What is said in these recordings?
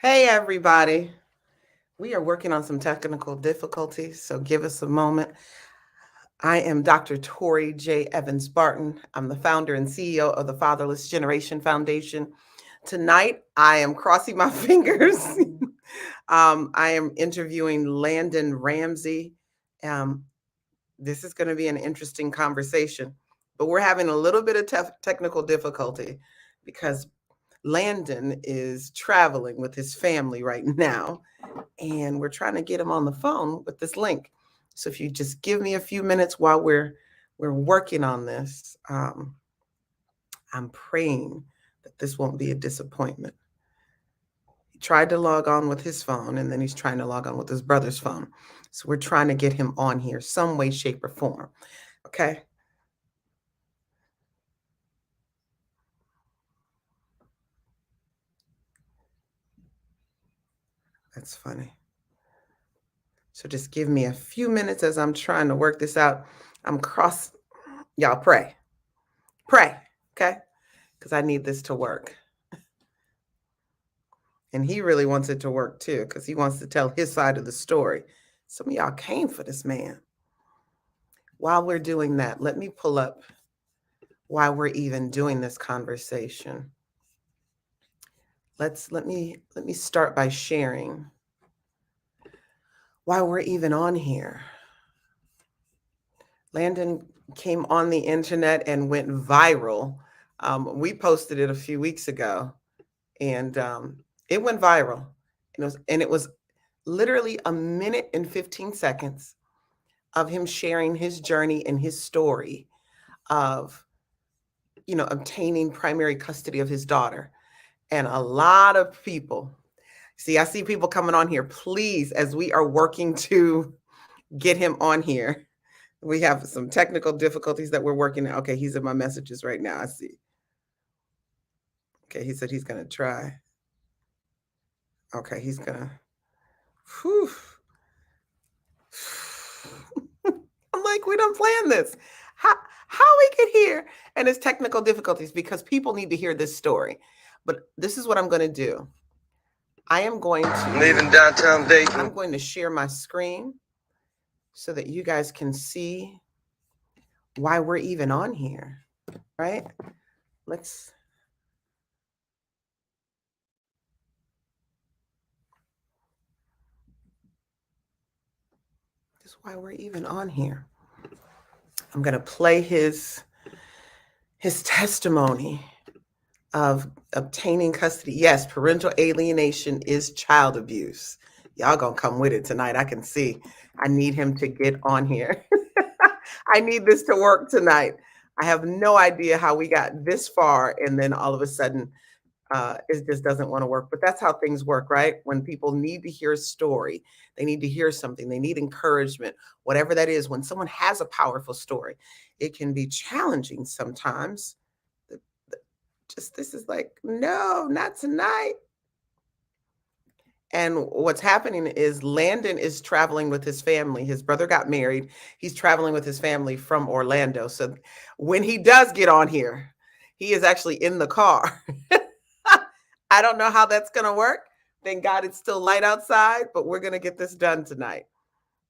Hey, everybody. We are working on some technical difficulties, so give us a moment. I am Dr. Torri J. Evans Barton. I'm the founder and CEO of the Fatherless Generation Foundation. Tonight, I am crossing my fingers. I am interviewing Landon Ramsey. Um, this is going to be an interesting conversation, but we're having a little bit of technical difficulty because Landon is traveling with his family right now, and we're trying to get him on the phone with this link. So if you just give me a few minutes while we're working on this, I'm praying that this won't be a disappointment. He tried to log on with his phone, and then he's trying to log on with his brother's phone. So we're trying to get him on here some way, shape, or form. Okay. That's funny. So just give me a few minutes as I'm trying to work this out. Y'all pray. Pray, okay? Because I need this to work. And he really wants it to work too, because he wants to tell his side of the story. Some of y'all came for this man. While we're doing that, let me pull up why we're even doing this conversation. Let me start by sharing why we're even on here. Landon came on the internet and went viral. We posted it a few weeks ago, and it went viral. It was literally a minute and 15 seconds of him sharing his journey and his story of, obtaining primary custody of his daughter. And a lot of people, I see people coming on here. Please, as we are working to get him on here, we have some technical difficulties that we're working on. Okay, he's in my messages right now. I see. Okay, he said he's going to try. Okay, he's going to. I'm like, we don't plan this. How we get here? And it's technical difficulties because people need to hear this story. But this is what I'm going to do. I am going to leaving downtown Dayton. I'm going to share my screen so that you guys can see why we're even on here, right? This is why we're even on here. I'm going to play his testimony of obtaining custody. Yes, parental alienation is child abuse. Y'all gonna come with it tonight. I can see. I need him to get on here. I need this to work tonight. I have no idea how we got this far and then all of a sudden it just doesn't want to work. But that's how things work, right? When people need to hear a story, they need to hear something, they need encouragement, whatever that is. When someone has a powerful story, it can be challenging sometimes. This is like, no, not tonight. And what's happening is Landon is traveling with his family. His brother got married. He's traveling with his family from Orlando. So when he does get on here, he is actually in the car. I don't know how that's going to work. Thank God it's still light outside, but we're going to get this done tonight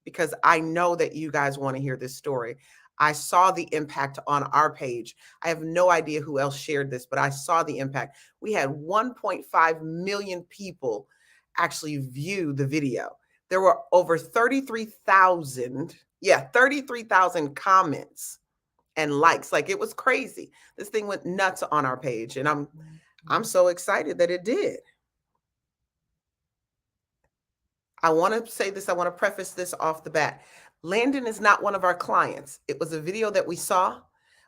because I know that you guys want to hear this story. I saw the impact on our page. I have no idea who else shared this, but I saw the impact. We had 1.5 million people actually view the video. There were over 33,000 comments and likes. Like, it was crazy. This thing went nuts on our page, and I'm so excited that it did. I want to say this. I want to preface this off the bat. Landon is not one of our clients. It was a video that we saw.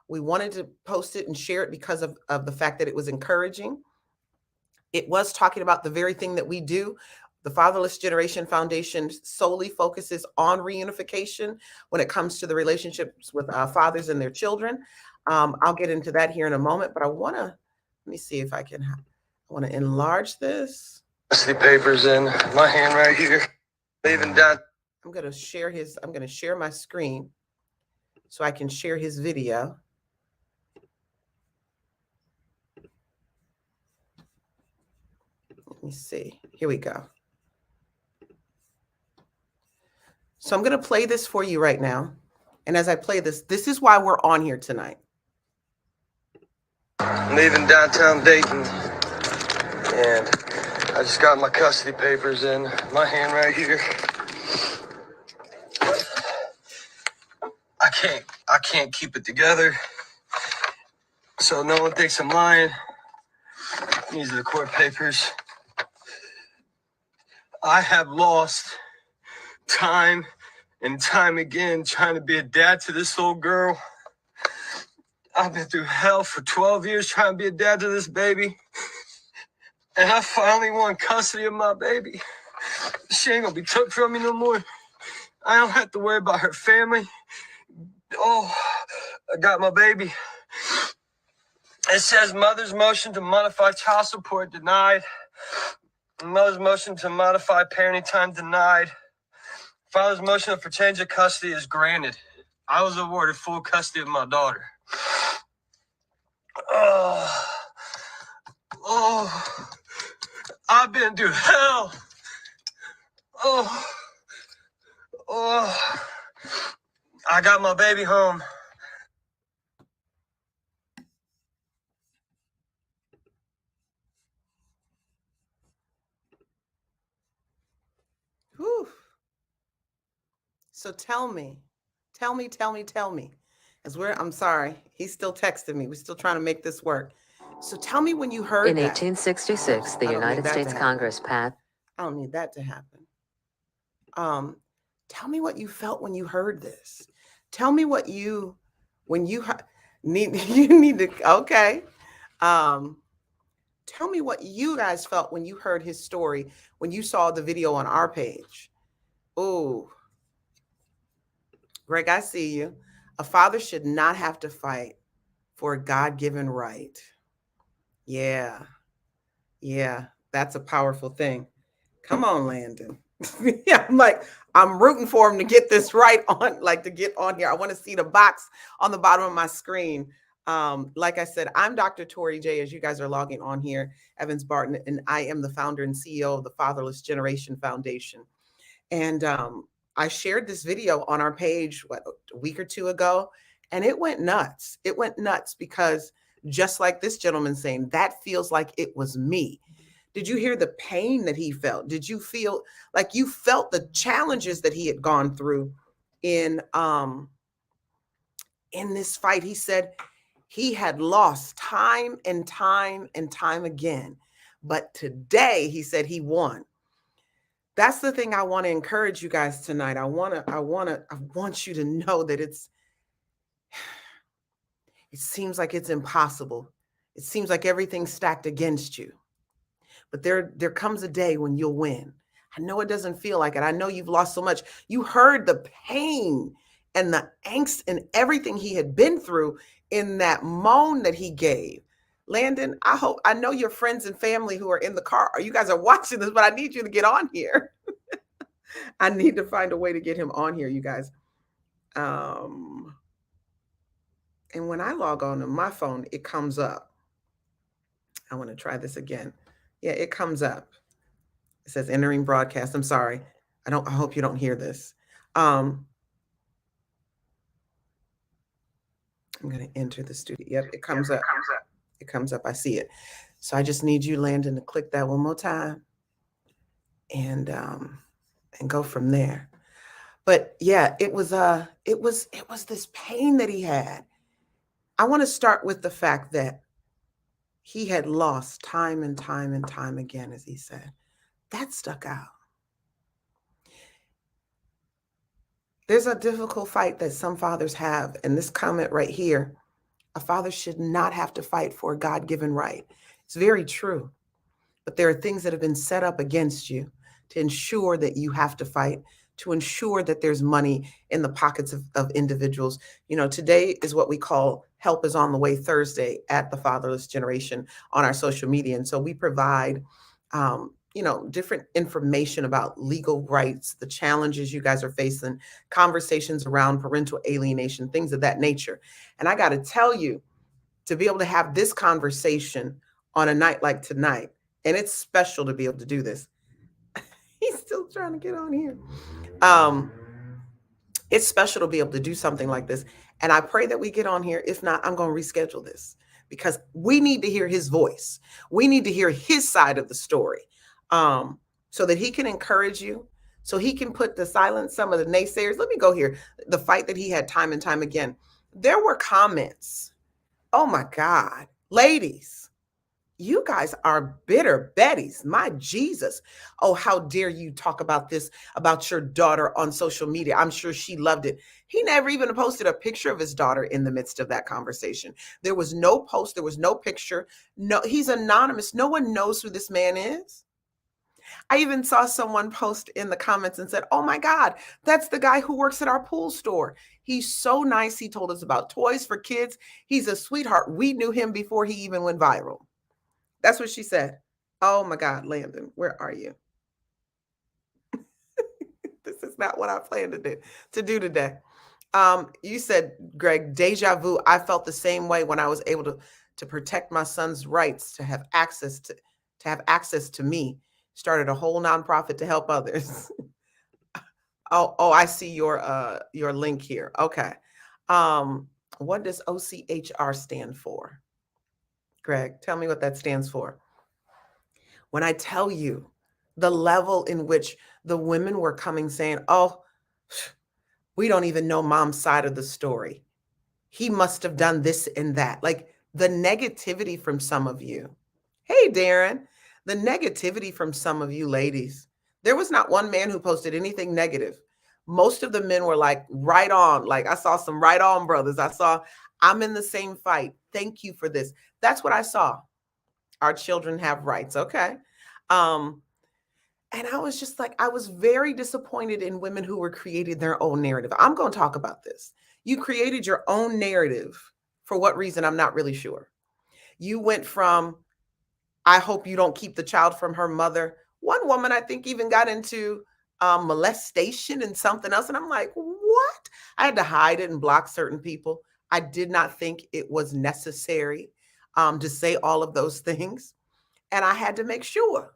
We wanted to post it and share it because of the fact that it was encouraging. It was talking about the very thing that we do. The Fatherless Generation Foundation solely focuses on reunification when it comes to the relationships with fathers and their children. I'll get into that here in a moment, but let me see if I want to enlarge this. Custody papers in my hand right here. Leaving down. I'm going to share my screen so I can share his video. me see. Here we go. So I'm going to play this for you right now. And as I play this, this is why we're on here tonight. Leaving downtown Dayton, and I just got my custody papers in my hand right here. I can't keep it together, so no one thinks I'm lying. These are the court papers. I have lost time and time again trying to be a dad to this little girl. I've been through hell for 12 years trying to be a dad to this baby. And I finally won custody of my baby. She ain't gonna be took from me no more. I don't have to worry about her family. Oh, I got my baby. It says mother's motion to modify child support denied. Mother's motion to modify parenting time denied. Father's motion for change of custody is granted. I was awarded full custody of my daughter. Oh, I've been through hell. Oh, I got my baby home. Whew. So tell me. I'm sorry, he's still texting me. We're still trying to make this work. So tell me when you heard In that. 1866, the United States Congress passed. I don't need that to happen. Tell me what you felt when you heard this. Tell me what you, when you need, you need to, okay. Tell me what you guys felt when you heard his story, when you saw the video on our page. Oh, Greg, I see you. A father should not have to fight for a God-given right. Yeah, that's a powerful thing. Come on, Landon. Yeah, I'm rooting for him to get this right on, to get on here. I want to see the box on the bottom of my screen. Like I said, I'm Dr. Torri J, as you guys are logging on here, Evans Barton, and I am the founder and CEO of the Fatherless Generation Foundation. And I shared this video on our page, a week or two ago, and it went nuts. It went nuts because just like this gentleman saying, that feels like it was me. Did you hear the pain that he felt? Did you feel like you felt the challenges that he had gone through in this fight? He said he had lost time and time and time again, but today he said he won. That's the thing I want to encourage you guys tonight. I want you to know that it seems like it's impossible. It seems like everything's stacked against you. But there comes a day when you'll win. I know it doesn't feel like it. I know you've lost so much. You heard the pain and the angst and everything he had been through in that moan that he gave. Landon, I know your friends and family who are in the car, you guys are watching this, but I need you to get on here. I need to find a way to get him on here, you guys. And when I log on to my phone, it comes up. I want to try this again. Yeah, it comes up. It says entering broadcast. I'm sorry. I hope you don't hear this. I'm going to enter the studio. Yep, it comes up. It comes up. I see it. So I just need you, Landon, to click that one more time and go from there. But yeah, it was this pain that he had. I want to start with the fact that he had lost time and time and time again, as he said. That stuck out. There's a difficult fight that some fathers have. And this comment right here, a father should not have to fight for a God-given right. It's very true. But there are things that have been set up against you to ensure that you have to fight, to ensure that there's money in the pockets of individuals. Today is what we call Help is on the Way Thursday at the Fatherless Generation on our social media. And so we provide, different information about legal rights, the challenges you guys are facing, conversations around parental alienation, things of that nature. And I got to tell you, to be able to have this conversation on a night like tonight And it's special to be able to do this. He's still trying to get on here. It's special to be able to do something like this. And I pray that we get on here. If not, I'm going to reschedule this because we need to hear his voice. We need to hear his side of the story, so that he can encourage you, so he can put to silence some of the naysayers. Let me go here. The fight that he had time and time again. There were comments. Oh my God, ladies, you guys are bitter Bettys. My Jesus. Oh, how dare you talk about this, about your daughter on social media. I'm sure she loved it. He never even posted a picture of his daughter in the midst of that conversation. There was no post. There was no picture. No, he's anonymous. No one knows who this man is. I even saw someone post in the comments and said, oh my God, that's the guy who works at our pool store. He's so nice. He told us about toys for kids. He's a sweetheart. We knew him before he even went viral. That's what she said. Oh my God, Landon, where are you? This is not what I planned to do today. You said, Greg, deja vu. I felt the same way when I was able to protect my son's rights to have access to me. Started a whole nonprofit to help others. Oh, I see your link here. Okay. What does OCHR stand for? Greg, tell me what that stands for. When I tell you the level in which the women were coming saying, oh, we don't even know mom's side of the story. He must have done this and that. Like the negativity from some of you. Hey, Darren, the negativity from some of you ladies. There was not one man who posted anything negative. Most of the men were like, right on. Like I saw some right on brothers. I'm in the same fight. Thank you for this. That's what I saw. Our children have rights. Okay. And I was just like, I was very disappointed in women who were creating their own narrative. I'm going to talk about this. You created your own narrative. For what reason? I'm not really sure. You went from, I hope you don't keep the child from her mother. One woman, I think, even got into molestation and something else. And I'm like, what? I had to hide it and block certain people. I did not think it was necessary to say all of those things. And I had to make sure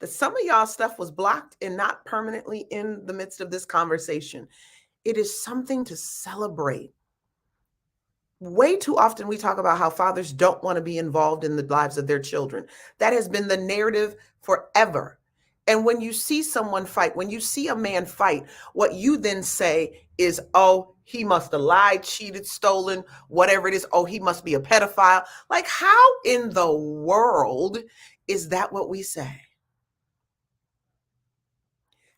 that some of y'all stuff was blocked and not permanently in the midst of this conversation. It is something to celebrate. Way too often we talk about how fathers don't want to be involved in the lives of their children. That has been the narrative forever. And when you see someone fight, when you see a man fight, what you then say is, oh, he must have lied, cheated, stolen, whatever it is. Oh, he must be a pedophile. Like, how in the world is that what we say?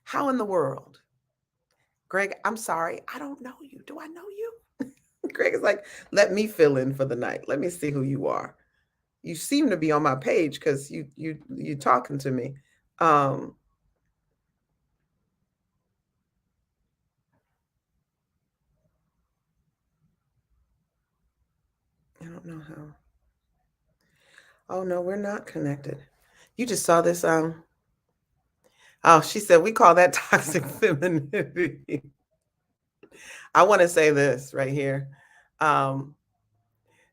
How in the world? Greg, I'm sorry. I don't know you. Do I know you? Greg is like, let me fill in for the night. Let me see who you are. You seem to be on my page because you talking to me. I don't know how. Oh no, we're not connected. You just saw this. Oh, she said we call that toxic femininity. I want to say this right here.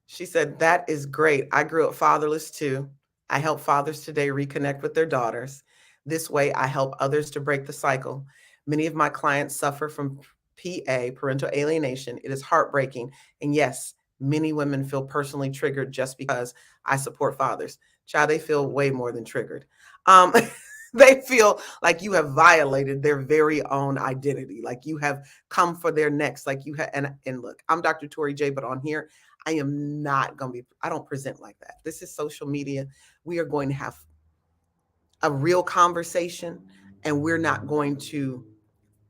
She said, that is great. I grew up fatherless too. I help fathers today reconnect with their daughters. This way, I help others to break the cycle. Many of my clients suffer from PA, parental alienation. It is heartbreaking. And yes, many women feel personally triggered just because I support fathers. Child, they feel way more than triggered. They feel like you have violated their very own identity, like you have come for their necks, like you have. And look, I'm Dr. Torri J, but on here, I am not going to be, I don't present like that. This is social media. We are going to have a real conversation, and we're not going to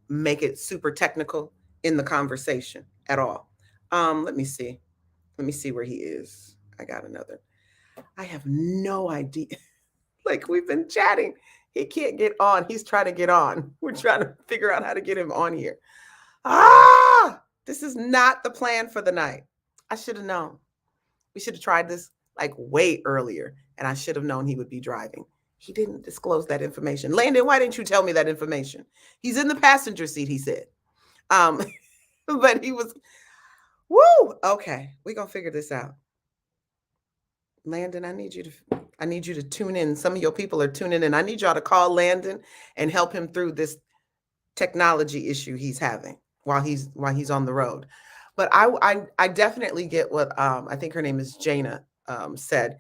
make it super technical in the conversation at all. Let me see. Let me see where he is. I got another. I have no idea. Like we've been chatting. He can't get on. He's trying to get on. We're trying to figure out how to get him on here. This is not the plan for the night. I should have known. We should have tried this like way earlier, and I should have known he would be driving. He didn't disclose that information. Landon, why didn't you tell me that information? He's in the passenger seat, he said. But he was, woo, okay, we're going to figure this out. Landon, I need you to, I need you to tune in. Some of your people are tuning in. I need y'all to call Landon and help him through this technology issue he's having while he's on the road. But I definitely get what I think her name is Jana said.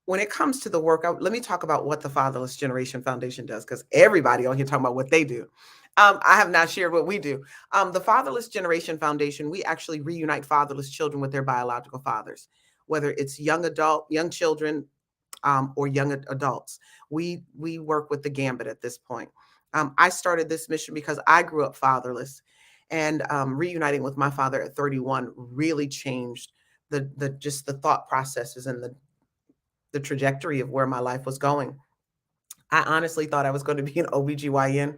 When it comes to the work, let me talk about what the Fatherless Generation Foundation does, because everybody on here talking about what they do. I have not shared what we do. The Fatherless Generation Foundation, we actually reunite fatherless children with their biological fathers, whether it's young children, or young adults. We work with the gambit at this point. I started this mission because I grew up fatherless, and reuniting with my father at 31 really changed just the thought processes and the trajectory of where my life was going. I honestly thought I was going to be an OBGYN,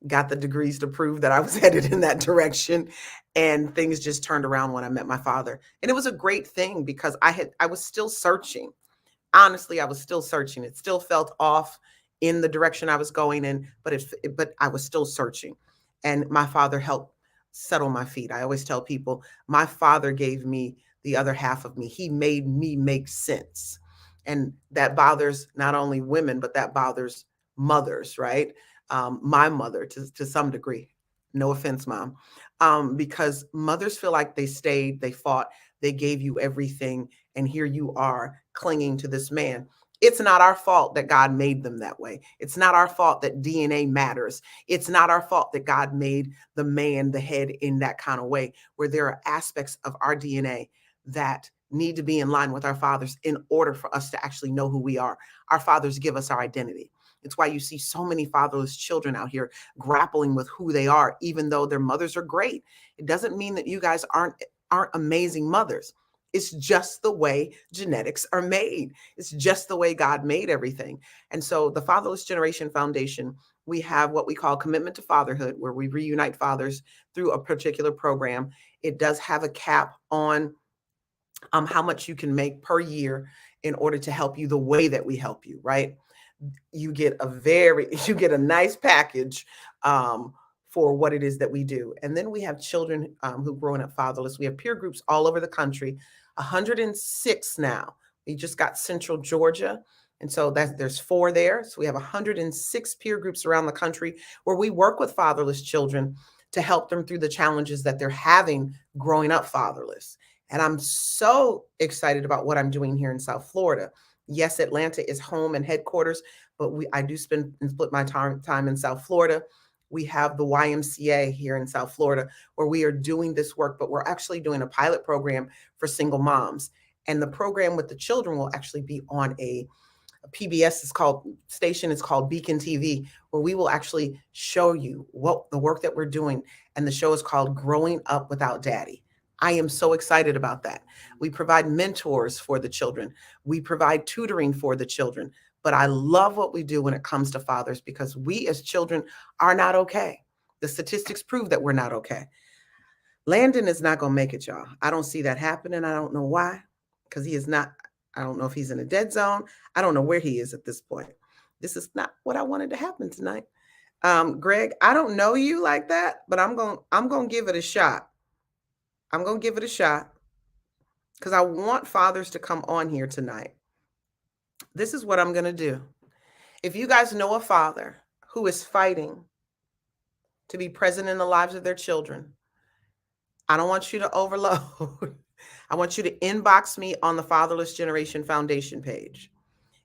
got the degrees to prove that I was headed in that direction, and things just turned around when I met my father. And it was a great thing because I was still searching. Honestly, I was still searching. It still felt off in the direction I was going in, but I was still searching. And my father helped settle my feet. I always tell people, my father gave me the other half of me. He made me make sense. And that bothers not only women, but that bothers mothers, right? My mother to some degree. No offense, Mom. Because mothers feel like they stayed, they fought, they gave you everything, and here you are clinging to this man. It's not our fault that God made them that way. It's not our fault that DNA matters. It's not our fault that God made the man the head in that kind of way, where there are aspects of our DNA that need to be in line with our fathers in order for us to actually know who we are. Our fathers give us our identity. It's why you see so many fatherless children out here grappling with who they are, even though their mothers are great. It doesn't mean that you guys aren't amazing mothers. It's just the way genetics are made. It's just the way God made everything. And so the Fatherless Generation Foundation, we have what we call Commitment to Fatherhood, where we reunite fathers through a particular program. It does have a cap on how much you can make per year in order to help you the way that we help you, right? You get a nice package for what it is that we do. And then we have children who growing up fatherless. We have peer groups all over the country, 106 now. We just got Central Georgia. And so there's 4 there. So we have 106 peer groups around the country where we work with fatherless children to help them through the challenges that they're having growing up fatherless. And I'm so excited about what I'm doing here in South Florida. Yes, Atlanta is home and headquarters, but I do split my time in South Florida. We have the YMCA here in South Florida where we are doing this work, but we're actually doing a pilot program for single moms. And the program with the children will actually be on a PBS station is called Beacon TV, where we will actually show you what the work that we're doing. And the show is called Growing Up Without Daddy. I am so excited about that. We provide mentors for the children. We provide tutoring for the children. But I love what we do when it comes to fathers because we as children are not okay. The statistics prove that we're not okay. Landon is not going to make it, y'all. I don't see that happening. I don't know why, because he is not. I don't know if he's in a dead zone. I don't know where he is at this point. This is not what I wanted to happen tonight. Greg, I don't know you like that, but I'm going to give it a shot. I'm going to give it a shot because I want fathers to come on here tonight. This is what I'm going to do. If you guys know a father who is fighting to be present in the lives of their children, I don't want you to overload. I want you to inbox me on the Fatherless Generation Foundation page.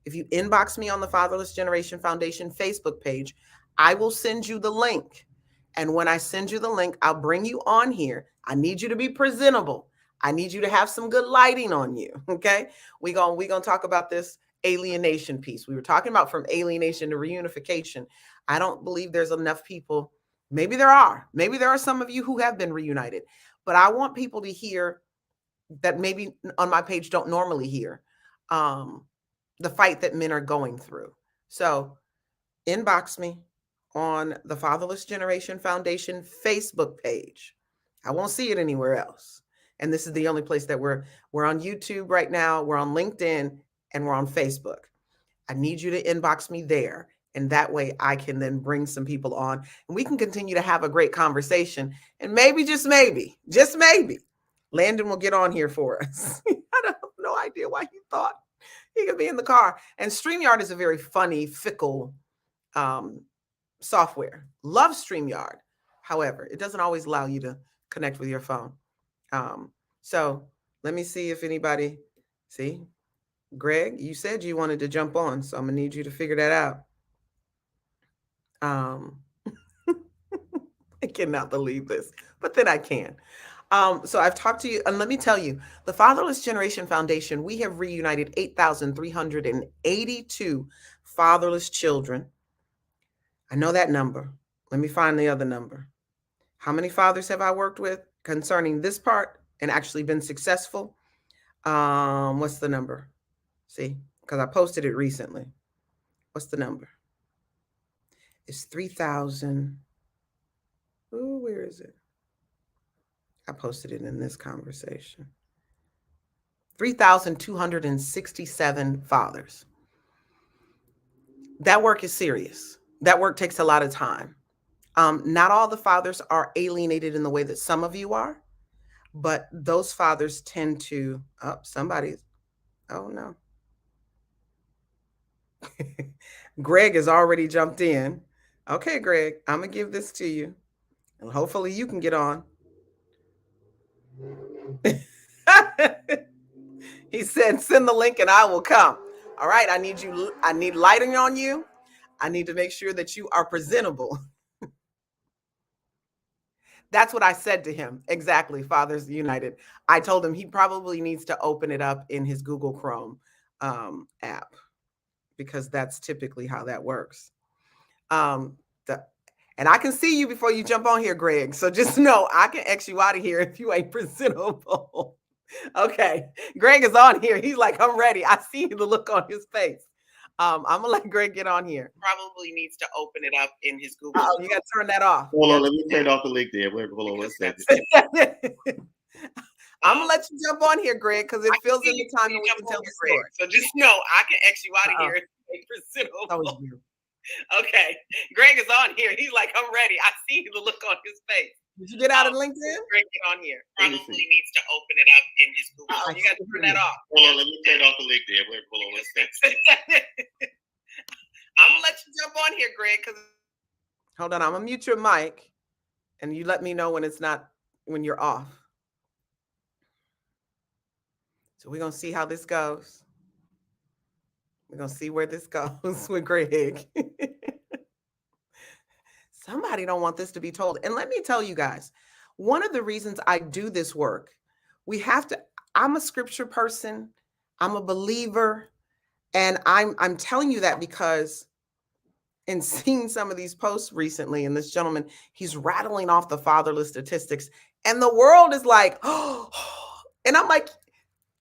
If you inbox me on the Fatherless Generation Foundation Facebook page, I will send you the link. And when I send you the link, I'll bring you on here. I need you to be presentable. I need you to have some good lighting on you, okay? We're gonna talk about this alienation piece. We were talking about from alienation to reunification. I don't believe there's enough people. Maybe there are. Maybe there are some of you who have been reunited. But I want people to hear that maybe on my page don't normally hear the fight that men are going through. So inbox me on the Fatherless Generation Foundation Facebook page. I won't see it anywhere else. And this is the only place that we're on YouTube right now. We're on LinkedIn and we're on Facebook. I need you to inbox me there. And that way I can then bring some people on and we can continue to have a great conversation. And maybe, just maybe, Landon will get on here for us. I have no idea why he thought He could be in the car. And StreamYard is a very funny, fickle software. Love StreamYard. However, it doesn't always allow you to connect with your phone. So let me see if anybody, see, Greg, you said you wanted to jump on, so I'm gonna need you to figure that out. I cannot believe this, but then I can. So I've talked to you, and let me tell you, the Fatherless Generation Foundation, we have reunited 8,382 fatherless children. I know that number. Let me find the other number. How many fathers have I worked with concerning this part and actually been successful? What's the number? See, because I posted it recently. What's the number? It's 3,000. Oh, where is it? I posted it in this conversation. 3,267 fathers. That work is serious. That work takes a lot of time. Not all the fathers are alienated in the way that some of you are, but those fathers tend to, oh no. Greg has already jumped in. Okay, Greg, I'm gonna give this to you, and hopefully you can get on. He said, send the link and I will come. All right, I need lighting on you. I need to make sure that you are presentable. That's what I said to him. Exactly, Fathers United. I told him he probably needs to open it up in his Google Chrome app, because that's typically how that works. And I can see you before you jump on here, Greg. So just know I can X you out of here if you ain't presentable. Okay, Greg is on here. He's like, I'm ready. I see the look on his face. I'm gonna let Greg get on here. Probably needs to open it up in his Google. Oh, you gotta turn that off. Hold on, let me turn off the link there. Hold on one second. I'm gonna let you jump on here, Greg, because it fills in the time and we can tell the story. So just know I can X you out of here. That was you. Okay, Greg is on here. He's like, I'm ready. I see the look on his face. Did you get out of LinkedIn? Greg, get on here. Probably needs to open it up in his Google. You got to turn that off. Hold on, let me turn off the link there. Hold on one second. I'm gonna let you jump on here, Greg. Hold on, I'm gonna mute your mic, and you let me know when you're off. So we're gonna see how this goes. We're gonna see where this goes with Greg. Somebody don't want this to be told. And let me tell you guys, one of the reasons I do this work, I'm a scripture person, I'm a believer, and I'm telling you that because in seeing some of these posts recently, and this gentleman, he's rattling off the fatherless statistics, and the world is like, oh, and I'm like,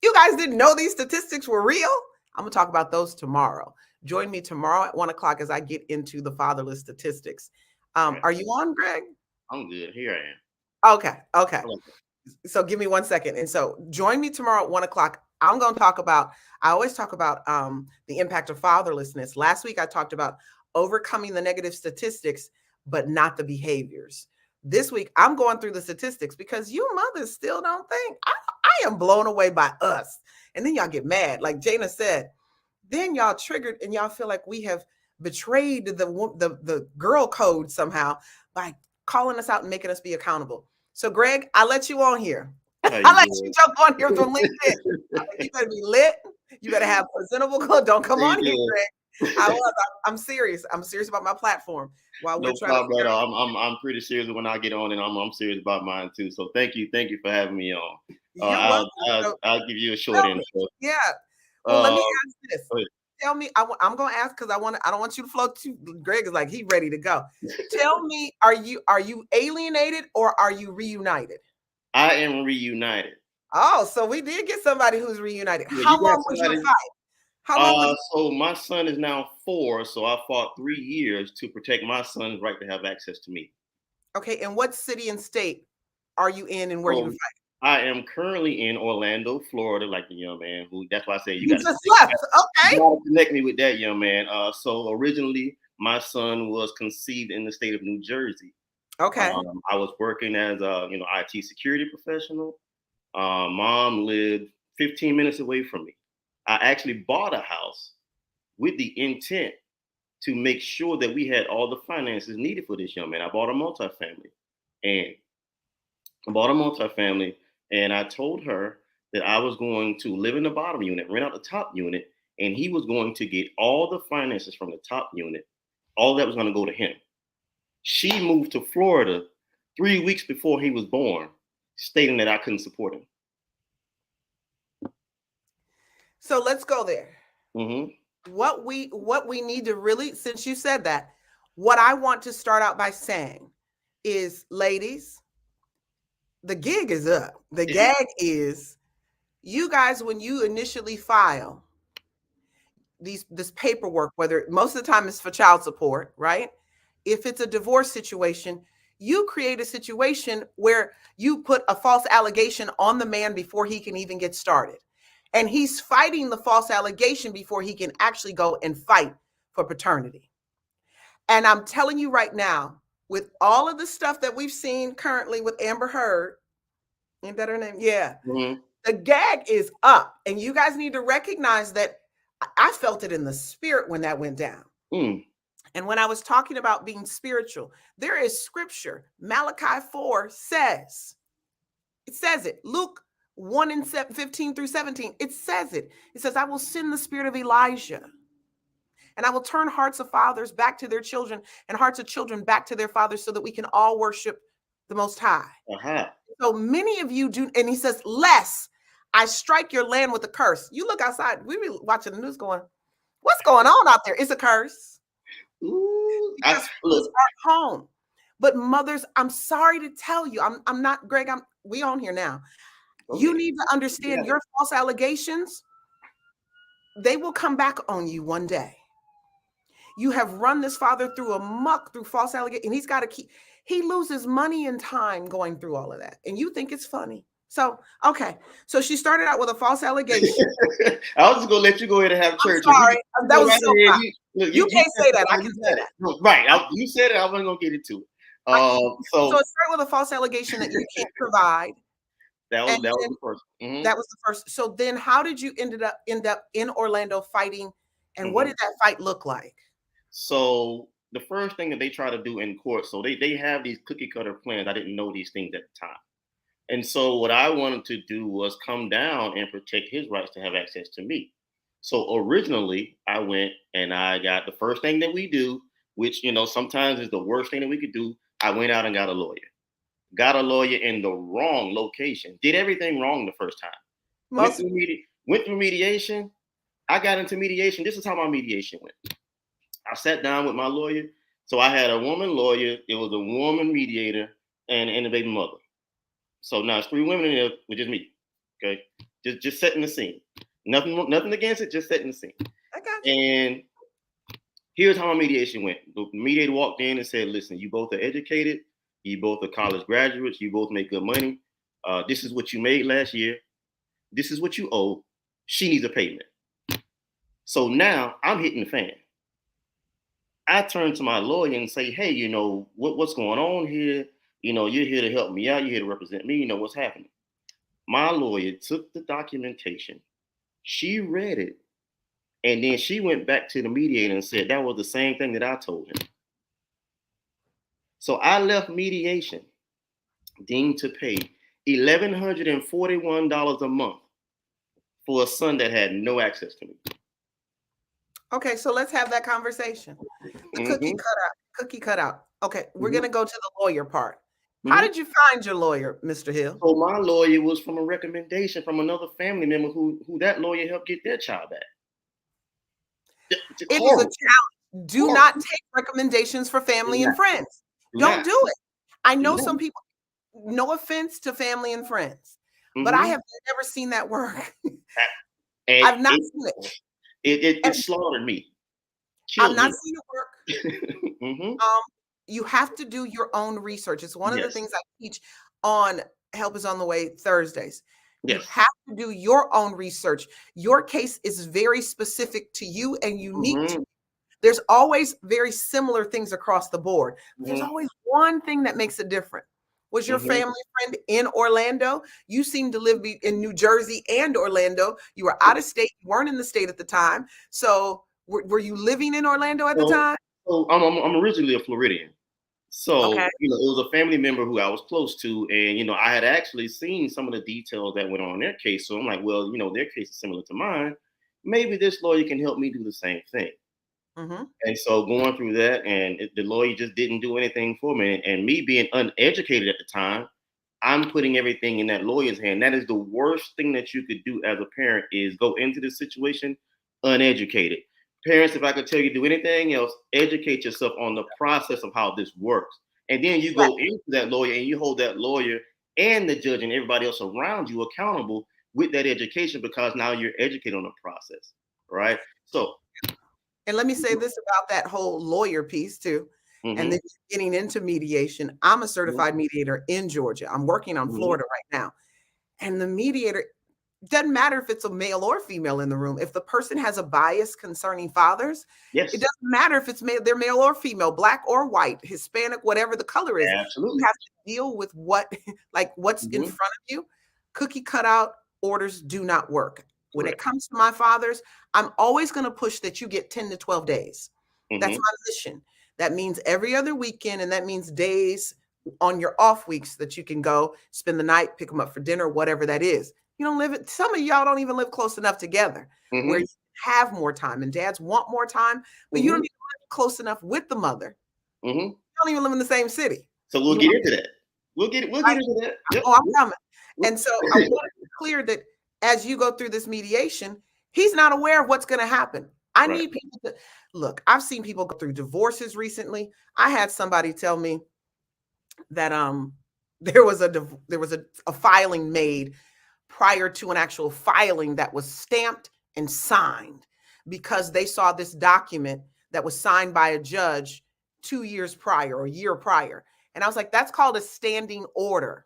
you guys didn't know these statistics were real? I'm gonna talk about those tomorrow. Join me tomorrow at 1:00 as I get into the fatherless statistics. Are you on, Greg? I'm good. Here I am. Okay. So give me 1 second. And so join me tomorrow at 1:00. I'm going to talk about, I always talk about the impact of fatherlessness. Last week, I talked about overcoming the negative statistics, but not the behaviors. This week, I'm going through the statistics because you mothers still don't think. I am blown away by us. And then y'all get mad. Like Jana said, then y'all triggered and y'all feel like we have betrayed the girl code somehow by calling us out and making us be accountable. So Greg, I let you on here. I let you jump on here from LinkedIn. You better be lit. You better have presentable clothes. Don't come on here, Greg. I'm serious. I'm serious about my platform. While no problem at all. I'm pretty serious when I get on, and I'm serious about mine too. So thank you for having me on. I'll give you a short intro. Yeah. Well, let me ask this. Tell me, I'm going to ask because I don't want you to float too. Greg is like, he ready to go. Tell me, are you alienated or are you reunited? I am reunited. Oh, so we did get somebody who's reunited. Yeah, how long was your fight? How long so my son is now 4, so I fought 3 years to protect my son's right to have access to me. Okay, and what city and state are you in and where you fight? I am currently in Orlando, Florida, like the young man who. That's why I say you got to connect me with that young man. So originally, my son was conceived in the state of New Jersey. Okay. I was working as a IT security professional. Mom lived 15 minutes away from me. I actually bought a house with the intent to make sure that we had all the finances needed for this young man. I bought a multifamily, and I told her that I was going to live in the bottom unit, rent out the top unit, and he was going to get all the finances from the top unit. All that was going to go to him. She moved to Florida 3 weeks before he was born, stating that I couldn't support him. So let's go there. Mm-hmm. What we need to really, since you said that, what I want to start out by saying is, ladies, the gig is up. The gag is, you guys, when you initially file this paperwork, whether most of the time it's for child support, right? If it's a divorce situation, you create a situation where you put a false allegation on the man before he can even get started. And he's fighting the false allegation before he can actually go and fight for paternity. And I'm telling you right now, with all of the stuff that we've seen currently with Amber Heard, ain't that her name? Yeah. Mm-hmm. The gag is up. And you guys need to recognize that I felt it in the spirit when that went down. Mm. And when I was talking about being spiritual, there is scripture. Malachi 4 says, it says it. Luke 1 and 15 through 17, it says it. It says, I will send the spirit of Elijah, and I will turn hearts of fathers back to their children and hearts of children back to their fathers, so that we can all worship the Most High. Uh-huh. So many of you do. And he says, lest I strike your land with a curse. You look outside. We were watching the news going, what's going on out there? It's a curse. Ooh, Because we are home. But mothers, I'm sorry to tell you, I'm not, Greg, we on here now. Okay. You need to understand your false allegations, they will come back on you one day. You have run this father through a muck through false allegations, and he's got to he loses money and time going through all of that. And you think it's funny. So, okay. So she started out with a false allegation. I was just going to let you go ahead and have church. I'm sorry. That was so you can't say that. I can say that. Right. You said it. I wasn't going to get into it. So it started with a false allegation that you can't provide. That was the first. Mm-hmm. That was the first. So then how did you end up in Orlando fighting? And what did that fight look like? So the first thing that they try to do in court, so they have these cookie cutter plans. I didn't know these things at the time. And so what I wanted to do was come down and protect his rights to have access to me. So originally I went and I got the first thing that we do, which, sometimes is the worst thing that we could do. I went out and got a lawyer. Got a lawyer in the wrong location. Did everything wrong the first time. Went through mediation. I got into mediation. This is how my mediation went. I sat down with my lawyer. So I had a woman lawyer. It was a woman mediator and a baby mother. So now it's 3 women in there with just me. Okay, just setting the scene. Nothing against it. Just setting the scene. I got you. And here's how my mediation went. The mediator walked in and said, "Listen, you both are educated. You both are college graduates. You both make good money. This is what you made last year. This is what you owe. She needs a payment." So now I'm hitting the fan. I turn to my lawyer and say, "Hey, what's going on here? You're here to help me out. You're here to represent me. What's happening?" My lawyer took the documentation. She read it. And then she went back to the mediator and said that was the same thing that I told him. So I left mediation deemed to pay $1,141 a month for a son that had no access to me. Okay, so let's have that conversation. The cookie cut out. Okay, we're going to go to the lawyer part. How did you find your lawyer, Mr. Hill? So my lawyer was from a recommendation from another family member who that lawyer helped get their child back. It is a challenge. Do not take recommendations for family and friends. Don't do it. I know some people, no offense to family and friends, but I have never seen that work. I've not seen it. It slaughtered me. I've not seen it work. You have to do your own research. It's one of the things I teach on Help Is on the Way Thursdays. You have to do your own research. Your case is very specific to you and unique to you. There's always very similar things across the board. There's always one thing that makes it different. Was your family friend in Orlando? You seem to live in New Jersey and Orlando. You were out of state, you weren't in the state at the time. So were you living in Orlando at the time? So I'm originally a Floridian. So, Okay. it was a family member who I was close to. And, I had actually seen some of the details that went on in their case. So I'm like, well, their case is similar to mine. Maybe this lawyer can help me do the same thing. Mm-hmm. And so going through that, and the lawyer just didn't do anything for me. And me being uneducated at the time, I'm putting everything in that lawyer's hand. That is the worst thing that you could do as a parent, is go into this situation uneducated. Parents, if I could tell you do anything else, educate yourself on the process of how this works. And then you go into that lawyer and you hold that lawyer and the judge and everybody else around you accountable with that education, because now you're educated on the process, right? So, and let me say this about that whole lawyer piece too. And then getting into mediation. I'm a certified mediator in Georgia. I'm working on Florida right now. And the mediator, doesn't matter if it's a male or female in the room. If the person has a bias concerning fathers, it doesn't matter if it's they're male or female, black or white, Hispanic, whatever the color is. Absolutely. You have to deal with what's in front of you. Cookie cutout orders do not work. When it comes to my fathers, I'm always going to push that you get 10 to 12 days. That's my mission. That means every other weekend, and that means days on your off weeks that you can go spend the night, pick them up for dinner, whatever that is. You don't live it. Some of y'all don't even live close enough together where you have more time, and dads want more time, but you don't even live close enough with the mother. You don't even live in the same city. So we'll get into that. We'll get into that. Yep. Oh, I'm coming. And so I want to be clear that as you go through this mediation, he's not aware of what's going to happen. I need people to look. I've seen people go through divorces recently. I had somebody tell me that there was a filing made prior to an actual filing that was stamped and signed, because they saw this document that was signed by a judge 2 years prior or a year prior. And I was like, that's called a standing order.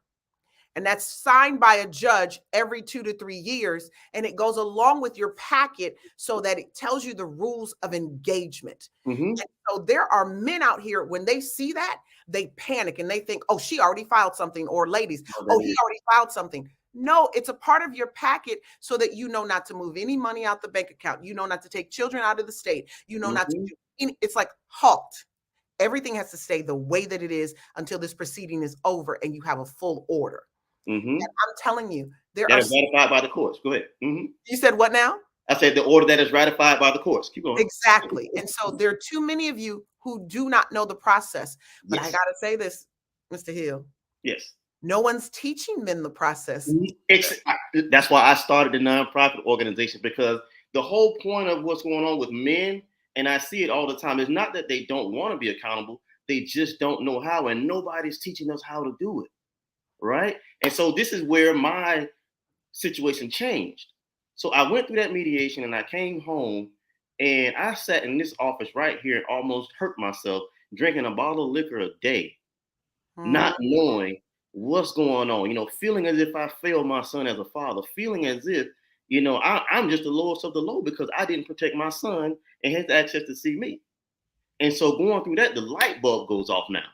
And that's signed by a judge every 2 to 3 years. And it goes along with your packet so that it tells you the rules of engagement. And so there are men out here, when they see that, they panic and they think, oh, she already filed something, or ladies, oh, he already filed something. No, it's a part of your packet so that you know not to move any money out the bank account. You know not to take children out of the state. You know not to do any, it's like halt. Everything has to stay the way that it is until this proceeding is over and you have a full order. And I'm telling you, that is ratified by the courts. Go ahead. You said what now? I said the order that is ratified by the courts. Keep going. Exactly. And so there are too many of you who do not know the process. But I got to say this, Mr. Hill. Yes. No one's teaching men the process. That's why I started the nonprofit organization, because the whole point of what's going on with men, and I see it all the time, is not that they don't want to be accountable. They just don't know how, and nobody's teaching us how to do it. Right. And so this is where my situation changed. So I went through that mediation and I came home and I sat in this office right here and almost hurt myself, drinking a bottle of liquor a day, not knowing what's going on, feeling as if I failed my son as a father, feeling as if, I'm just the lowest of the low because I didn't protect my son and his access to see me. And so going through that, the light bulb goes off now.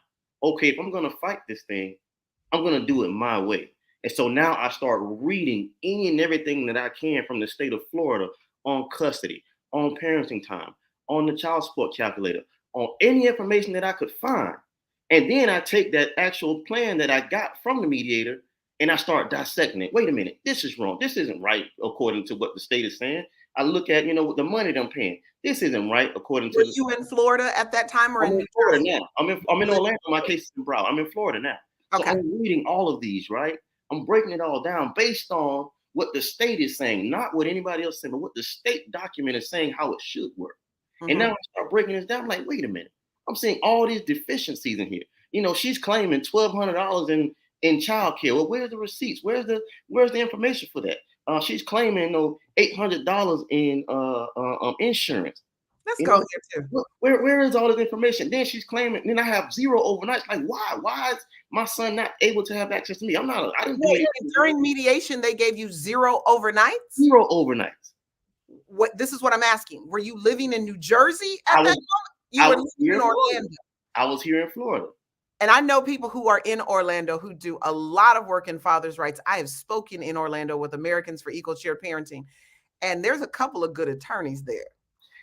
Okay, if I'm going to fight this thing, I'm going to do it my way. And so now I start reading any and everything that I can from the state of Florida on custody, on parenting time, on the child support calculator, on any information that I could find. And then I take that actual plan that I got from the mediator and I start dissecting it. Wait a minute, this is wrong. This isn't right according to what the state is saying. I look at, the money that I'm paying. This isn't right according to. Were you in Florida at that time, or I'm in Florida now? I'm in Orlando. My case is in Broward. I'm in Florida now. So I'm reading all of these, right? I'm breaking it all down based on what the state is saying, not what anybody else is saying, but what the state document is saying how it should work. And now I start breaking this down. I'm like, wait a minute. I'm seeing all these deficiencies in here. She's claiming $1,200 in child care. Well, where's the receipts? Where's the information for that? She's claiming $800 in insurance. Let's go here too. Where is all this information? Then she's claiming, then I have 0 overnights. Like, why? Why is my son not able to have access to me? I didn't do it. During mediation, they gave you 0 overnights? 0 overnights. This is what I'm asking. Were you living in New Jersey at that moment? You were living in Orlando. I was here in Florida. And I know people who are in Orlando who do a lot of work in fathers' rights. I have spoken in Orlando with Americans for Equal Shared Parenting, and there's a couple of good attorneys there.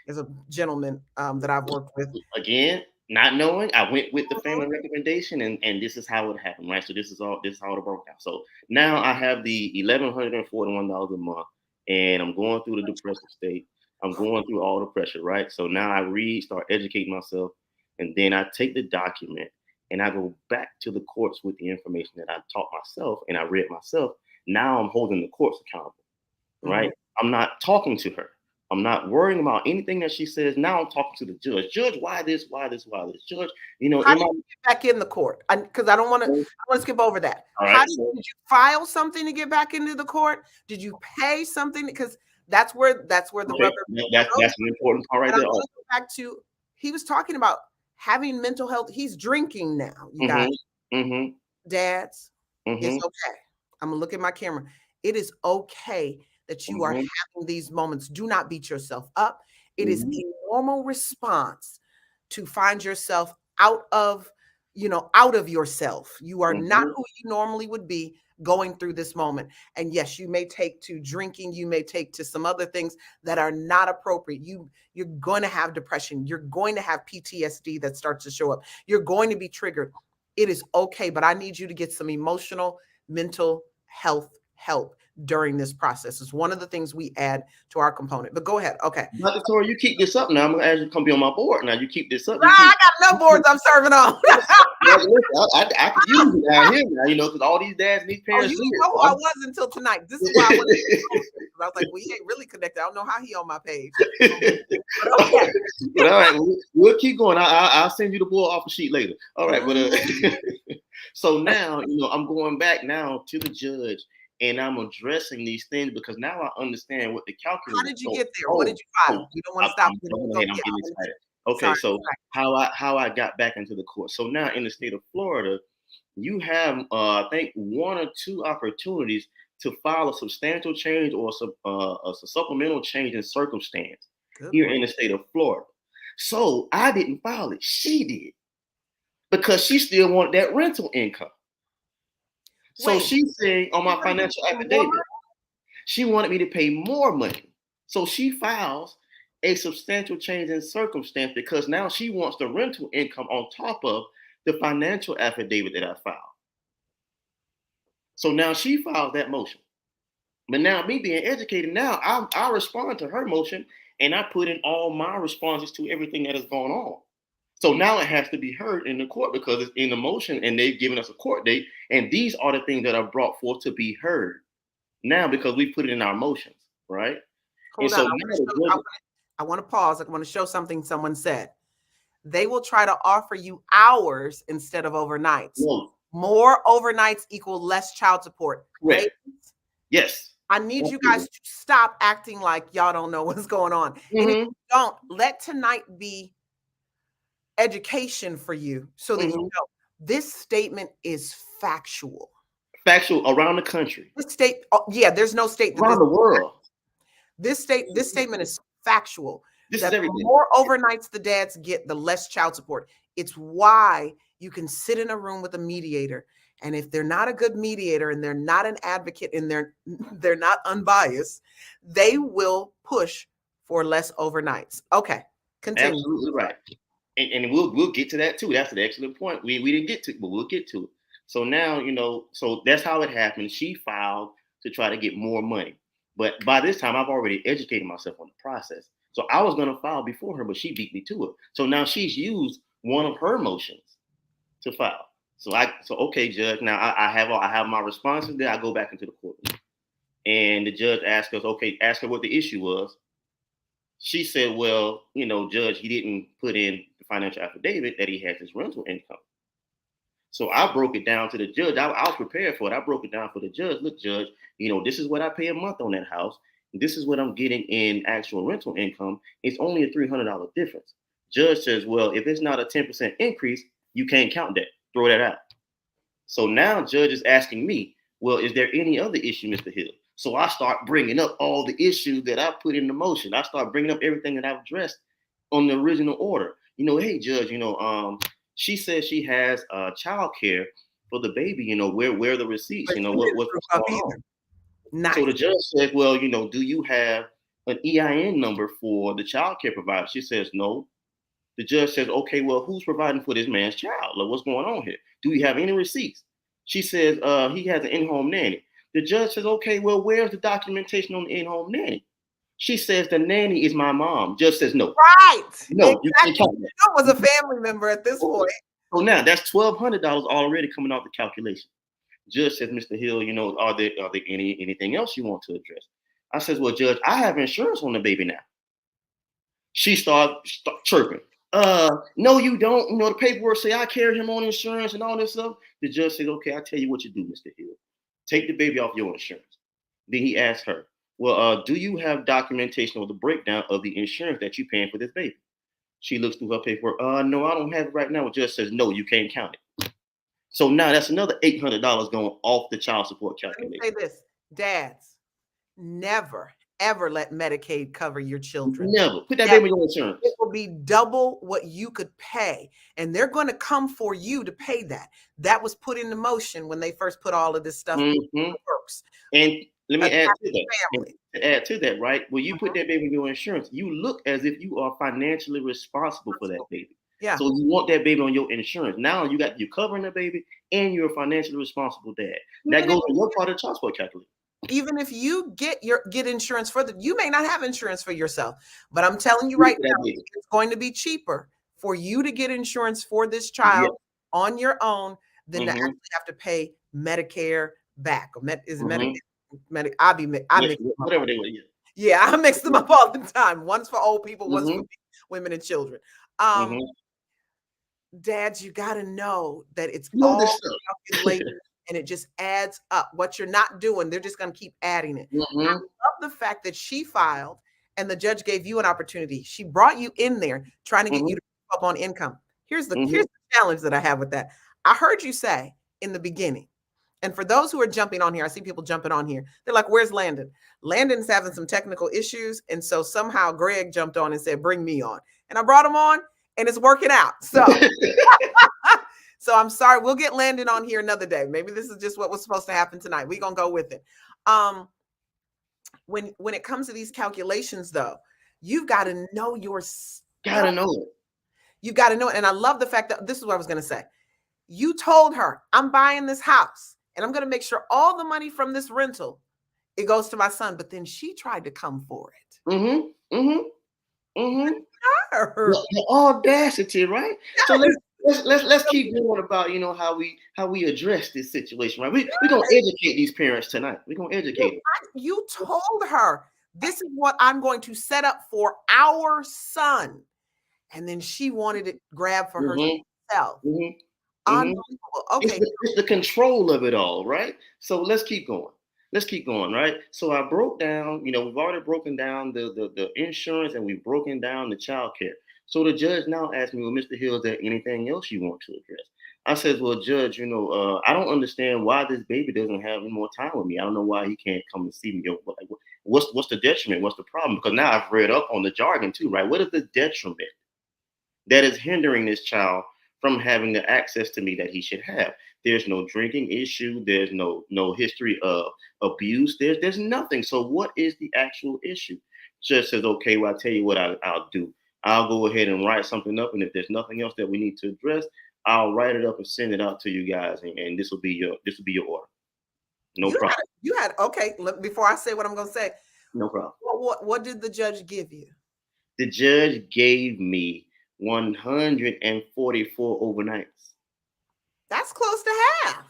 There's a gentleman that I've worked with. Again, not knowing, I went with the family recommendation, and this is how it happened, right? So this is how it broke down. So now I have the $1,141 a month, and I'm going through the depressive state. I'm going through all the pressure, right? So now I start educating myself, and then I take the document and I go back to the courts with the information that I taught myself and I read myself. Now I'm holding the courts accountable, right? I'm not talking to her. I'm not worrying about anything that she says. Now I'm talking to the judge. Judge, why this? Why this? Why this? Judge, how do you get back in the court? Because I want to skip over that. Right, did you file something to get back into the court? Did you pay something? Because that's where the rubber. That's an important part right there. Go back to, he was talking about having mental health. He's drinking now, you guys. Dads, it's okay. I'm gonna look at my camera. It is okay that you are having these moments. Do not beat yourself up. It is a normal response to find yourself out of yourself. You are not who you normally would be going through this moment. And yes, you may take to drinking, you may take to some other things that are not appropriate. You're going to have depression. You're going to have PTSD that starts to show up. You're going to be triggered. It is okay, but I need you to get some emotional, mental health help during this process. It's one of the things we add to our component. But go ahead. Okay. Dr. Torri, you keep this up now. I'm going to ask you to come be on my board now. You keep this up. I got no boards I'm serving on. I can use it down here now, because all these dads and these parents. You know who I was until tonight. This is why I was like, we ain't really connected. I don't know how he on my page. But okay. But all right, we'll keep going. I'll send you the board off a sheet later. All right, but so now, I'm going back now to the judge. And I'm addressing these things because now I understand what the calculus. How did you get there? What did you file? We don't want to stop. I'm getting excited. Okay, so how I got back into the court. So now in the state of Florida, you have I think 1 or 2 opportunities to file a substantial change or a supplemental change in circumstance here in the state of Florida. So I didn't file it. She did because she still wanted that rental income. So she said on my financial affidavit, she wanted me to pay more money. So she files a substantial change in circumstance because now she wants the rental income on top of the financial affidavit that I filed. So now she files that motion. But now me being educated now, I respond to her motion and I put in all my responses to everything that is going on. So now it has to be heard in the court because it's in the motion and they've given us a court date. And these are the things that are brought forth to be heard now because we put it in our motions, right? Hold on. I want to pause. I want to show something someone said. They will try to offer you hours instead of overnights. Whoa. More overnights equal less child support. Right. Yes. I need you guys to stop acting like y'all don't know what's going on. And if you don't, let tonight be education for you so that you know this statement is factual. Factual around the country. This state, there's no state around the world. This statement is factual. This is everything. The more overnights the dads get, the less child support. It's why you can sit in a room with a mediator, and if they're not a good mediator and they're not an advocate and they're not unbiased, they will push for less overnights. Okay, continue. Absolutely right. And we'll get to that too. That's an excellent point. We didn't get to, but we'll get to it. So now, so that's how it happened. She filed to try to get more money. But by this time, I've already educated myself on the process. So I was going to file before her, but she beat me to it. So now she's used one of her motions to file. So okay, judge. Now I have my responses there. I go back into the courtroom, and the judge asked us, ask her what the issue was. She said, well, judge, he didn't put in the financial affidavit that he has his rental income. So I broke it down to the judge. I was prepared for it. I broke it down for the judge. Look, judge, this is what I pay a month on that house. This is what I'm getting in actual rental income. It's only a $300 difference. Judge says, well, if it's not a 10% increase, you can't count that. Throw that out. So now judge is asking me, well, is there any other issue, Mr. Hill? So I start bringing up all the issues that I put in the motion. I start bringing up everything that I've addressed on the original order. Hey, judge, She says she has child care for the baby. You know, where are the receipts? But You know, you didn't what's prove up going on? either. Nice. So the judge said, well, you know, do you have an EIN number for the child care provider? She says no. The judge says, okay, well, who's providing for this man's child? Like, what's going on here? Do you have any receipts? She says he has an in-home nanny. The judge says, okay, well, where's the documentation on the in-home nanny? She says the nanny is my mom. Judge says no. Right. No, exactly. you can't count that. It was a family member at this point. So now that's $1,200 already coming off the calculation. Judge says, Mr. Hill, you know, are there anything else you want to address? I says, well, Judge, I have insurance on the baby now. She starts chirping. No, you don't. You know, the paperwork say I carry him on insurance and all this stuff. The judge said, okay, I'll tell you what you do, Mr. Hill. Take the baby off your insurance. Then he asked her, well, do you have documentation of the breakdown of the insurance that you're paying for this baby? She looks through her paperwork. No, I don't have it right now. The judge says, no, you can't count it. So now that's another $800 going off the child support calculation. Let me say this, dads, never, ever let Medicaid cover your children. Never. Put that baby on insurance. It will be double what you could pay. And they're going to come for you to pay that. That was put into motion when they first put all of this stuff in the works. And let me add to that. To add to that, right? When you put that baby in your insurance, you look as if you are financially responsible for that baby. Yeah. So you want that baby on your insurance. Now you're covering the baby and you're a financially responsible dad. That goes on your part of the child support calculation. Even if you get insurance for you may not have insurance for yourself, but I'm telling you right now, it's going to be cheaper for you to get insurance for this child on your own than to actually have to pay Medicare back. Medicare? Whatever they were. Yeah, I mix them up all the time. One's for old people, one's for women and children. Dads, you got to know that it's all calculated and it just adds up. What you're not doing, they're just going to keep adding it. I love the fact that she filed and the judge gave you an opportunity. She brought you in there trying to get you to up on income. Here's the challenge that I have with that. I heard you say in the beginning, and for those who are jumping on here, I see people jumping on here. They're like, where's Landon? Landon's having some technical issues. And so somehow Greg jumped on and said, bring me on. And I brought him on and it's working out. So, so I'm sorry. We'll get Landon on here another day. Maybe this is just what was supposed to happen tonight. We're going to go with it. When it comes to these calculations, though, you've got to know your stuff. Gotta know it. You got to know it. And I love the fact that this is what I was going to say. You told her, I'm buying this house and I'm going to make sure all the money from this rental, it goes to my son. But then she tried to come for it. The audacity, right? So let's keep going about, you know, how we address this situation, right? We're gonna educate these parents tonight. We're gonna educate them. You told her this is what I'm going to set up for our son, and then she wanted it grabbed for herself. Unbelievable. Okay, it's the control of it all, right? So let's keep going. Right? So I broke down, you know, we've already broken down the insurance and we've broken down the child care. So the judge now asked me, well, Mr. Hill, is there anything else you want to address? I said, well, Judge, you know, I don't understand why this baby doesn't have any more time with me. I don't know why he can't come and see me. What's the detriment? What's the problem? Because now I've read up on the jargon too, right? What is the detriment that is hindering this child from having the access to me that he should have? There's no drinking issue. There's no history of abuse. There's nothing. So what is the actual issue? Judge says, okay, well, I'll tell you what I'll do. I'll go ahead and write something up. And if there's nothing else that we need to address, I'll write it up and send it out to you guys. And this will be your order. No problem. Okay. Before I say what I'm going to say. No problem. What did the judge give you? The judge gave me 144 overnights. That's close to half.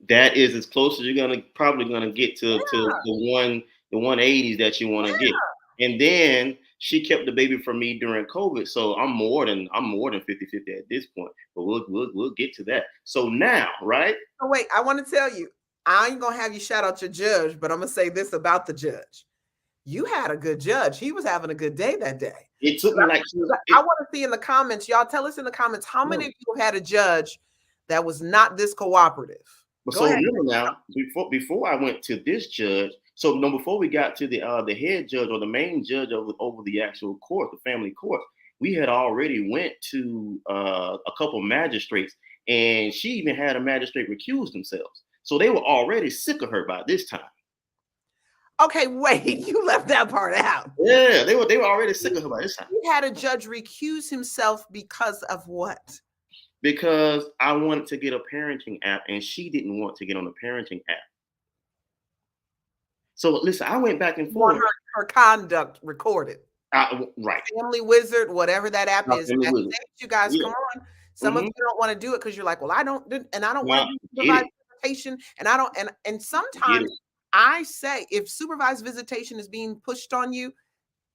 That is as close as you're probably gonna get to the 180s that you want to get. And then she kept the baby from me during COVID, so I'm more than 50-50 at this point. But we'll get to that. So now, right? Oh, wait, I want to tell you, I ain't gonna have you shout out your judge, but I'm gonna say this about the judge. You had a good judge. He was having a good day that day. It took me I want to see in the comments, y'all tell us in the comments how many of you had a judge that was not this cooperative. But so remember now, before I went to this judge, before we got to the head judge or the main judge over the actual court, the family court, we had already went to a couple magistrates, and she even had a magistrate recuse themselves. So they were already sick of her by this time. Okay, wait, you left that part out. Yeah, they were already sick of her by this time. You had a judge recuse himself because of what? Because I wanted to get a parenting app, and she didn't want to get on the parenting app. So listen, I went back and forth. Her conduct recorded. Right. Family Wizard, whatever that app is. You guys, come on. Some of you don't want to do it because you're like, well, I don't want to do supervised visitation, and I don't. And sometimes I say, if supervised visitation is being pushed on you,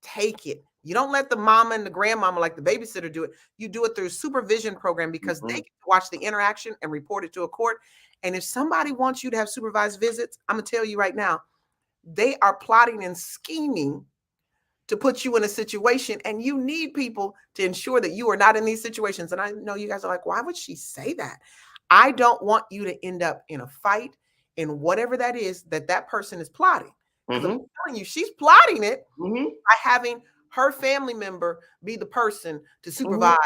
take it. You don't let the mama and the grandmama, like the babysitter, do it. You do it through a supervision program, because they get to watch the interaction and report it to a court. And if somebody wants you to have supervised visits, I'm gonna tell you right now, they are plotting and scheming to put you in a situation, and you need people to ensure that you are not in these situations. And I know you guys are like, why would she say that? I don't want you to end up in a fight in whatever that is that person is plotting. Because I'm telling you, she's plotting it by having her family member be the person to supervise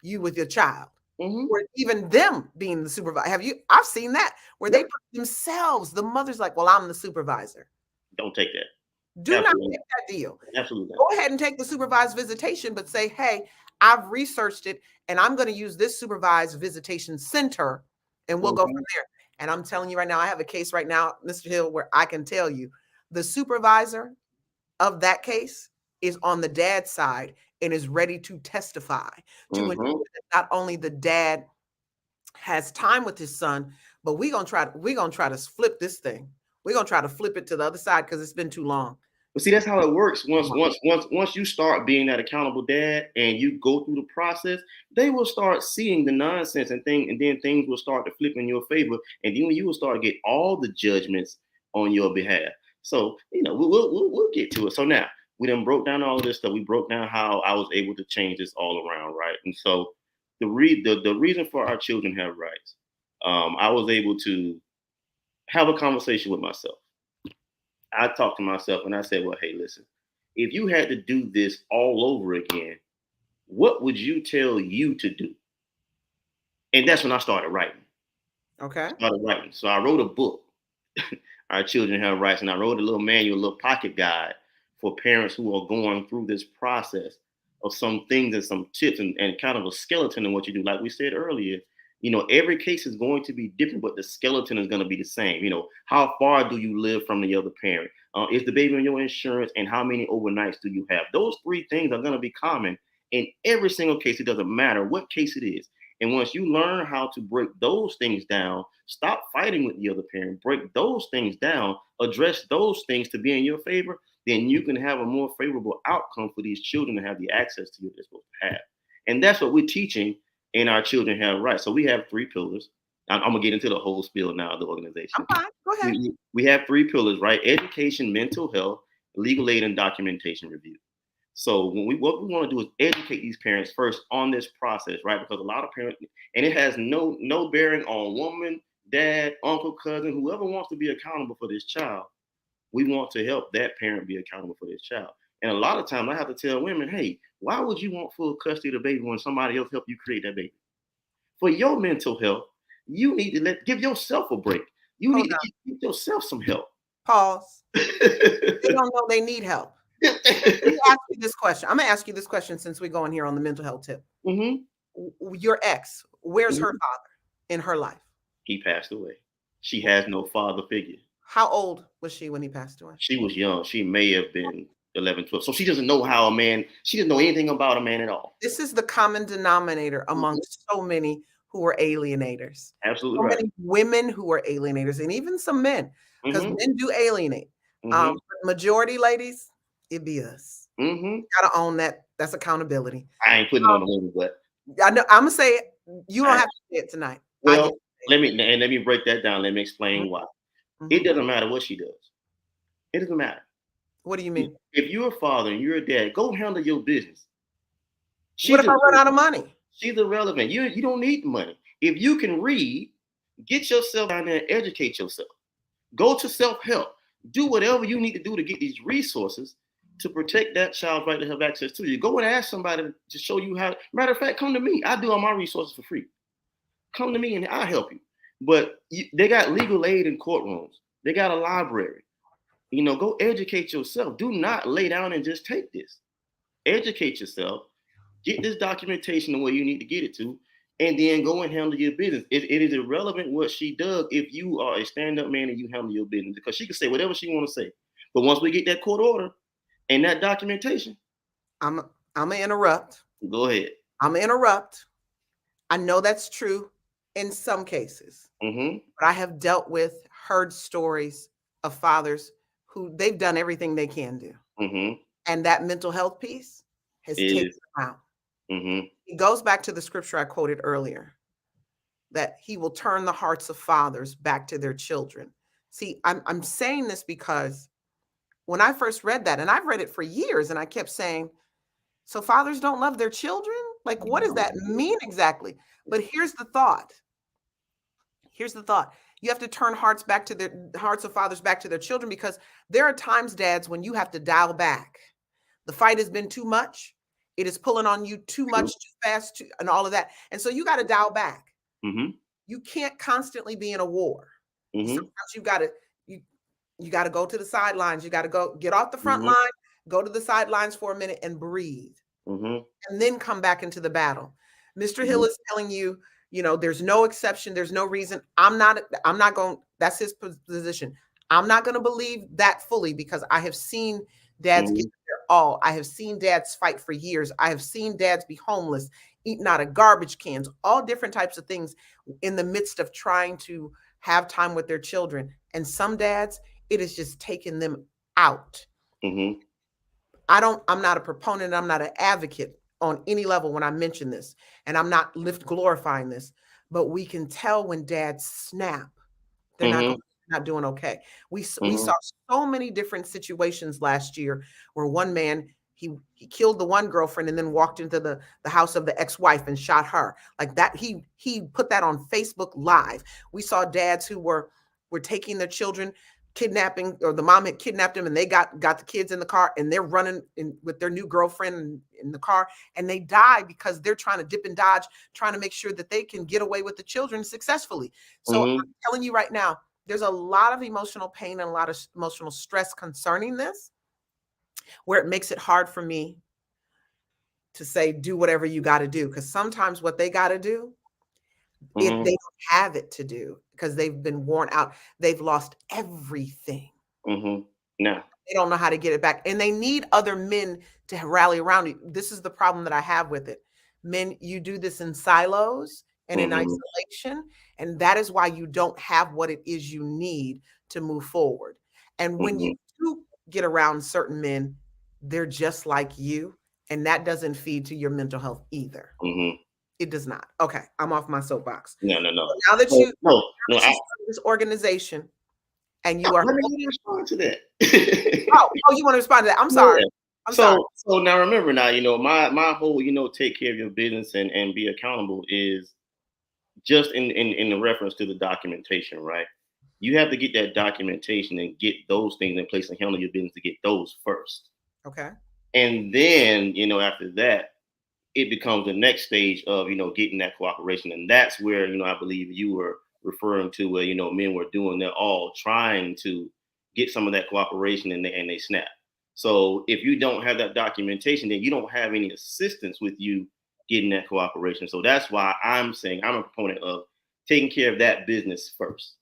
you with your child, or even them being the supervisor. I've seen that where they put themselves, the mother's like, well, I'm the supervisor. Don't take that. Do Absolutely. Not take that deal. Absolutely. Go ahead and take the supervised visitation, but say, hey, I've researched it, and I'm going to use this supervised visitation center, and we'll go from there. And I'm telling you right now, I have a case right now, Mr. Hill, where I can tell you the supervisor of that case is on the dad's side and is ready to testify to ensure that not only the dad has time with his son, but we're gonna try to flip this thing. We're gonna try to flip it to the other side because it's been too long. But see, that's how it works. Once you start being that accountable dad and you go through the process, they will start seeing the nonsense and then things will start to flip in your favor, and then you will start to get all the judgments on your behalf. So we'll get to it. So now we done broke down all of this stuff. We broke down how I was able to change this all around, right? And so the reason for Our Children Have Rights, I was able to have a conversation with myself. I talked to myself and I said, well, hey, listen, if you had to do this all over again, what would you tell you to do? And that's when I started writing. Okay. So I wrote a book, Our Children Have Rights, and I wrote a little manual, a little pocket guide for parents who are going through this process of some things and some tips and kind of a skeleton in what you do. Like we said earlier, every case is going to be different, but the skeleton is going to be the same. How far do you live from the other parent? Is the baby on your insurance? And how many overnights do you have? Those three things are going to be common in every single case. It doesn't matter what case it is. And once you learn how to break those things down, stop fighting with the other parent, break those things down, address those things to be in your favor, then you can have a more favorable outcome for these children to have the access to you they're supposed to have. And that's what we're teaching in Our Children Have Rights. So we have three pillars. I'm going to get into the whole spiel now of the organization. I'm fine. Go ahead. We have three pillars, right? Education, mental health, legal aid, and documentation review. So what we want to do is educate these parents first on this process, right? Because a lot of parents, and it has no bearing on woman, dad, uncle, cousin, whoever wants to be accountable for this child. We want to help that parent be accountable for this child. And a lot of times I have to tell women, hey, why would you want full custody of the baby when somebody else helped you create that baby? For your mental health, you need to give yourself a break. You need to give yourself some help. Pause. They don't know they need help. Let me ask you this question. I'm going to ask you this question since we're going here on the mental health tip. Your ex, where's her father in her life? He passed away. She has no father figure. How old was she when he passed away? She was young. She may have been 11, 12. So she doesn't know she doesn't know anything about a man at all. This is the common denominator among so many who are alienators. Absolutely so right. Many women who are alienators, and even some men, because men do alienate. Majority ladies, it be us. Gotta own that. That's accountability. I ain't putting on the women, but I know I'm gonna say it. You don't have to say it tonight. Well, let me break that down. Let me explain why. It doesn't matter what she does. It doesn't matter. What do you mean? If you're a father and you're a dad, go handle your business. What if I run out of money? She's irrelevant. You don't need the money. If you can read, get yourself down there and educate yourself. Go to self-help. Do whatever you need to do to get these resources to protect that child's right to have access to you. Go and ask somebody to show you how. Matter of fact, come to me. I do all my resources for free. Come to me and I'll help you. But they got legal aid in courtrooms. They got a library. Go educate yourself. Do not lay down and just take this. Educate yourself. Get this documentation the way you need to get it to, and then go and handle your business. It is irrelevant what she does if you are a stand-up man and you handle your business, because she can say whatever she want to say. But once we get that court order and that documentation, I'm gonna interrupt. Go ahead. I'm gonna interrupt. I know that's true in some cases, but I have heard stories of fathers who they've done everything they can do, and that mental health piece has taken them out. It goes back to the scripture I quoted earlier, that he will turn the hearts of fathers back to their children. See, I'm saying this because when I first read that, and I've read it for years, and I kept saying, so fathers don't love their children? Like, what does that mean exactly? But here's the thought. Here's the thought. You have to turn hearts of fathers back to their children, because there are times, dads, when you have to dial back. The fight has been too much. It is pulling on you too much, too fast, and all of that. And so you got to dial back. You can't constantly be in a war. Sometimes you got to go to the sidelines. You got to go get off the front line, go to the sidelines for a minute and breathe, and then come back into the battle. Mr. Hill is telling you, there's no exception. There's no reason. I'm not going, that's his position. I'm not going to believe that fully, because I have seen dads give their all. I have seen dads fight for years. I have seen dads be homeless, eating out of garbage cans, all different types of things in the midst of trying to have time with their children. And some dads, it has just taken them out. I'm not a proponent. I'm not an advocate on any level when I mention this, and I'm not glorifying this, but we can tell when dads snap, they're not doing okay. We saw so many different situations last year where one man, he killed the one girlfriend and then walked into the house of the ex-wife and shot her. Like that, he put that on Facebook Live. We saw dads who were taking their children, kidnapping, or the mom had kidnapped them, and they got the kids in the car, and they're running with their new girlfriend in the car, and they die because they're trying to dip and dodge, trying to make sure that they can get away with the children successfully. So I'm telling you right now, there's a lot of emotional pain and a lot of emotional stress concerning this, where it makes it hard for me to say, do whatever you got to do. Because sometimes what they got to do, if they don't have it to do, because they've been worn out, they've lost everything. No. They don't know how to get it back. And they need other men to rally around you. This is the problem that I have with it. Men, you do this in silos and in isolation. And that is why you don't have what it is you need to move forward. And when you do get around certain men, they're just like you. And that doesn't feed to your mental health either. It does not. Okay, I'm off my soapbox. No. Now that you started this organization, and you are. Let me respond to that. oh, you want to respond to that? I'm sorry. I'm sorry. So now remember, my whole, take care of your business and be accountable is just in the reference to the documentation, right? You have to get that documentation and get those things in place and handle your business to get those first. Okay. And then, after that, it becomes the next stage of, getting that cooperation. And that's where, I believe you were referring to where, men were doing their all, trying to get some of that cooperation, and they snap. So if you don't have that documentation, then you don't have any assistance with you getting that cooperation. So that's why I'm saying I'm a proponent of taking care of that business first.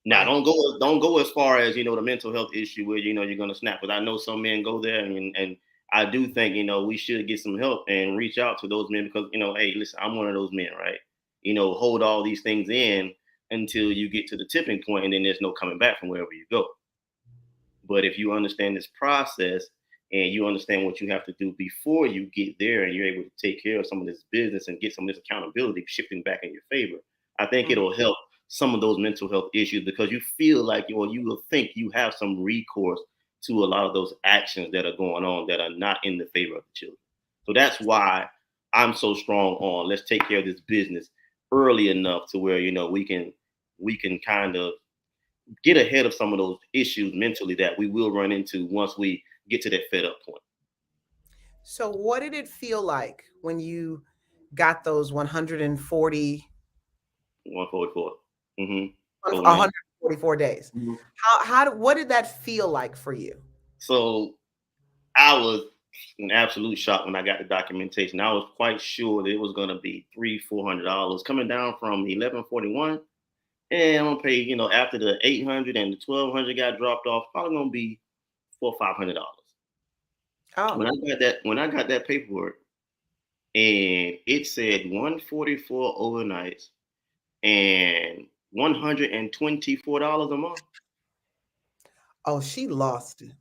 Now, don't go as far as, the mental health issue where, you're going to snap. But I know some men go there, and I do think, we should get some help and reach out to those men, because, hey, listen, I'm one of those men, right? Hold all these things in until you get to the tipping point, and then there's no coming back from wherever you go. But if you understand this process and you understand what you have to do before you get there, and you're able to take care of some of this business and get some of this accountability shifting back in your favor, I think it'll help some of those mental health issues, because you feel like, you will think you have some recourse to a lot of those actions that are going on that are not in the favor of the children. So that's why I'm so strong on, let's take care of this business early enough to where, we can kind of get ahead of some of those issues mentally that we will run into once we get to that fed up point. So what did it feel like when you got those 140 144. Mm-hmm. 144 days? Mm-hmm. What did that feel like for you? So I was in absolute shock when I got the documentation. I was quite sure that it was going to be $300-400 coming down from 1141, and I'm gonna pay, after the 800 and the 1200 got dropped off, probably gonna be $400-500. Oh, When I got that paperwork, and it said 144 overnights and $124 a month. oh, she lost it.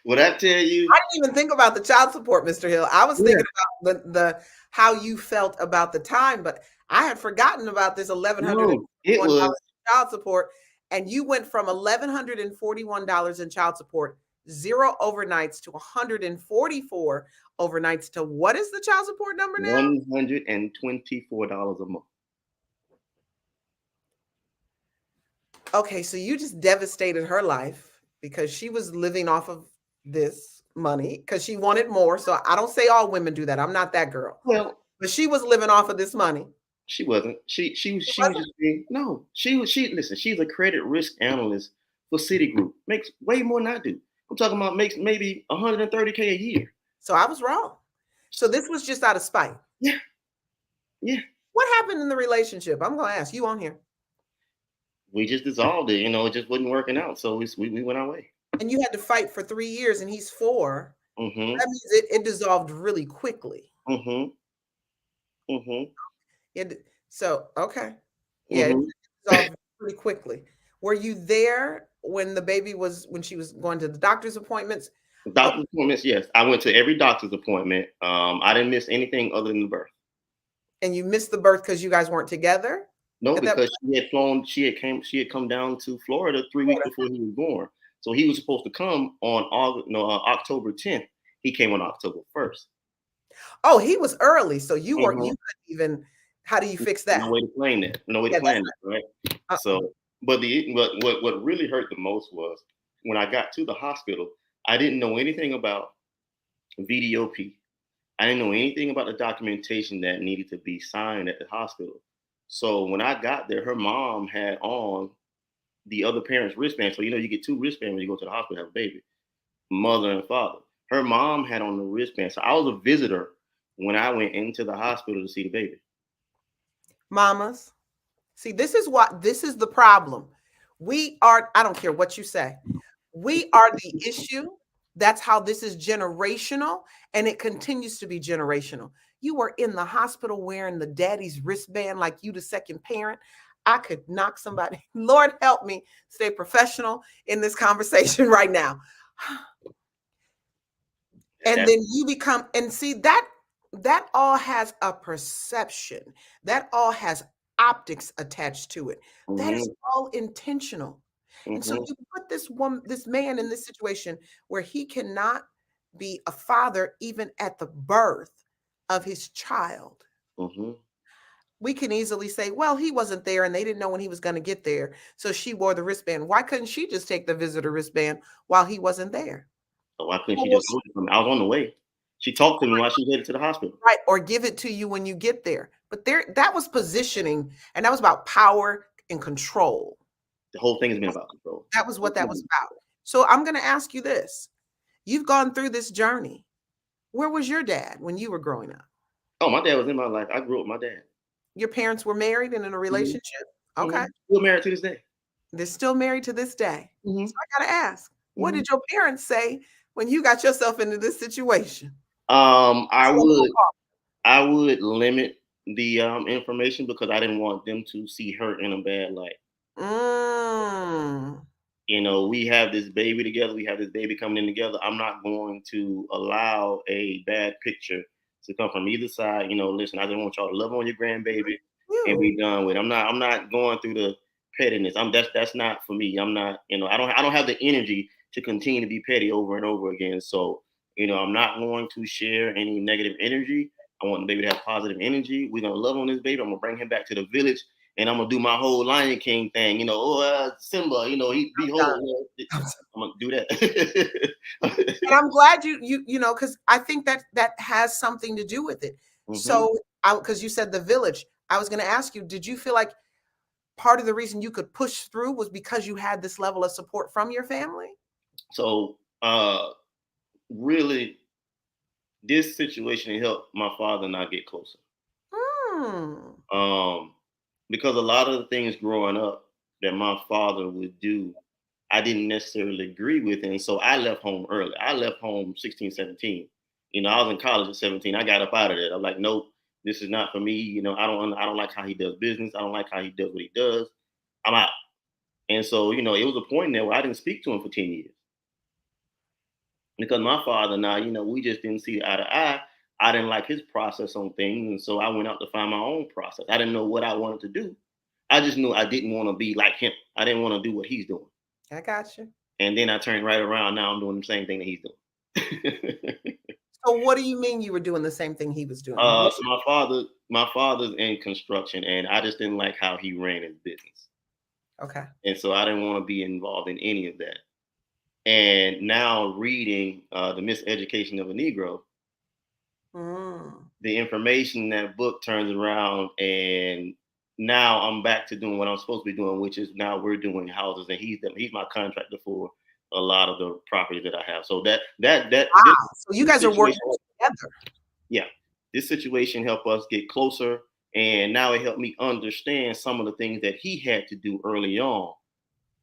What I tell you, I didn't even think about the child support, Mr. Hill. I was thinking about the how you felt about the time, but I had forgotten about this $1,141 child support, and you went from $1,141 in child support, 0 overnights, to 144 overnights, to what is the child support number now? $124 a month. Okay, so you just devastated her life because she was living off of this money because she wanted more. So I don't say all women do that. I'm not that girl. Well, but she was living off of this money. She wasn't. She was just being, no. Listen, she's a credit risk analyst for Citigroup. Makes way more than I do. I'm talking about makes maybe $130K a year. So I was wrong. So this was just out of spite. Yeah. Yeah. What happened in the relationship? I'm gonna ask you on here. We just dissolved it. It just wasn't working out. So we went our way. And you had to fight for 3 years, and he's 4. Mm-hmm. That means it dissolved really quickly. Mm-hmm. Mm-hmm. So okay. Yeah, it dissolved pretty quickly. Were you there when she was going to the doctor's appointments? Doctor's appointments, yes. I went to every doctor's appointment. I didn't miss anything other than the birth. And you missed the birth because you guys weren't together? No, because she had come down to Florida 3 weeks before he was born. So he was supposed to come on October 10th. He came on October 1st. Oh, he was early. So you couldn't even, how do you fix that? No way to plan that. No way to plan that, right? So, but what really hurt the most was when I got to the hospital, I didn't know anything about VDOP. I didn't know anything about the documentation that needed to be signed at the hospital. So when I got there, her mom had on the other parent's wristband. So, you get 2 wristbands when you go to the hospital to have a baby, mother and father. Her mom had on the wristband. So I was a visitor when I went into the hospital to see the baby. Mamas, see, this is the problem. I don't care what you say. We are the issue. That's how this is generational, and it continues to be generational. You were in the hospital wearing the daddy's wristband like you the second parent. I could knock somebody. Lord help me stay professional in this conversation right now. And then you become, and see, that all has a perception. That all has optics attached to it. That is all intentional. And so you put this man in this situation where he cannot be a father even at the birth of his child. We can easily say, well, he wasn't there and they didn't know when he was going to get there. So she wore the wristband. Why couldn't she just take the visitor wristband while he wasn't there? Why couldn't she just go to him? I was on the way. She talked to me while she headed to the hospital. Right. Or give it to you when you get there. But that was positioning, and that was about power and control. The whole thing has been about control. That was what that was about. So I'm going to ask you this. You've gone through this journey. Where was your dad when you were growing up? Oh, my dad was in my life. I grew up with my dad. Your parents were married and in a relationship? Okay. Still married to this day. They're still married to this day. So I got to ask, what did your parents say when you got yourself into this situation? I would limit the information because I didn't want them to see her in a bad light. We have this baby together. We have this baby coming in together. I'm not going to allow a bad picture to come from either side. Listen, I just want y'all to love on your grandbaby and be done with it. I'm not going through the pettiness. That's not for me. I'm not, I don't have the energy to continue to be petty over and over again. So, I'm not going to share any negative energy. I want the baby to have positive energy. We're going to love on this baby. I'm going to bring him back to the village and I'm gonna do my whole Lion King thing. You know, Simba. You know, he behold. I'm gonna do that. And I'm glad you know, because I think that has something to do with it. So, because you said the village, I was going to ask you, did you feel like part of the reason you could push through was because you had this level of support from your family? So, really, this situation helped my father and I get closer. Because a lot of the things growing up that my father would do, I didn't necessarily agree with. And so I left home early. I left home 16, 17. You know, I was in college at 17. I got up out of there. I'm like, nope, this is not for me. You know, I don't like how he does business. I don't like how he does what he does. I'm out. And so, you know, it was a point there where I didn't speak to him for 10 years. Because my father and I, you know, we just didn't see eye to eye. I didn't like his process on things. And so I went out to find my own process. I didn't know what I wanted to do. I just knew I didn't want to be like him. I didn't want to do what he's doing. I got you. And then I turned right around. Now I'm doing the same thing that he's doing. So what do you mean you were doing the same thing he was doing? So my father's in construction, and I just didn't like how he ran his business. Okay. And so I didn't want to be involved in any of that. And now reading The Miseducation of a Negro, the information in that book turns around, and now I'm back to doing what I'm supposed to be doing, which is now we're doing houses, and he's my contractor for a lot of the property that I have. So so you guys are working together. Yeah, this situation helped us get closer, and now it helped me understand some of the things that he had to do early on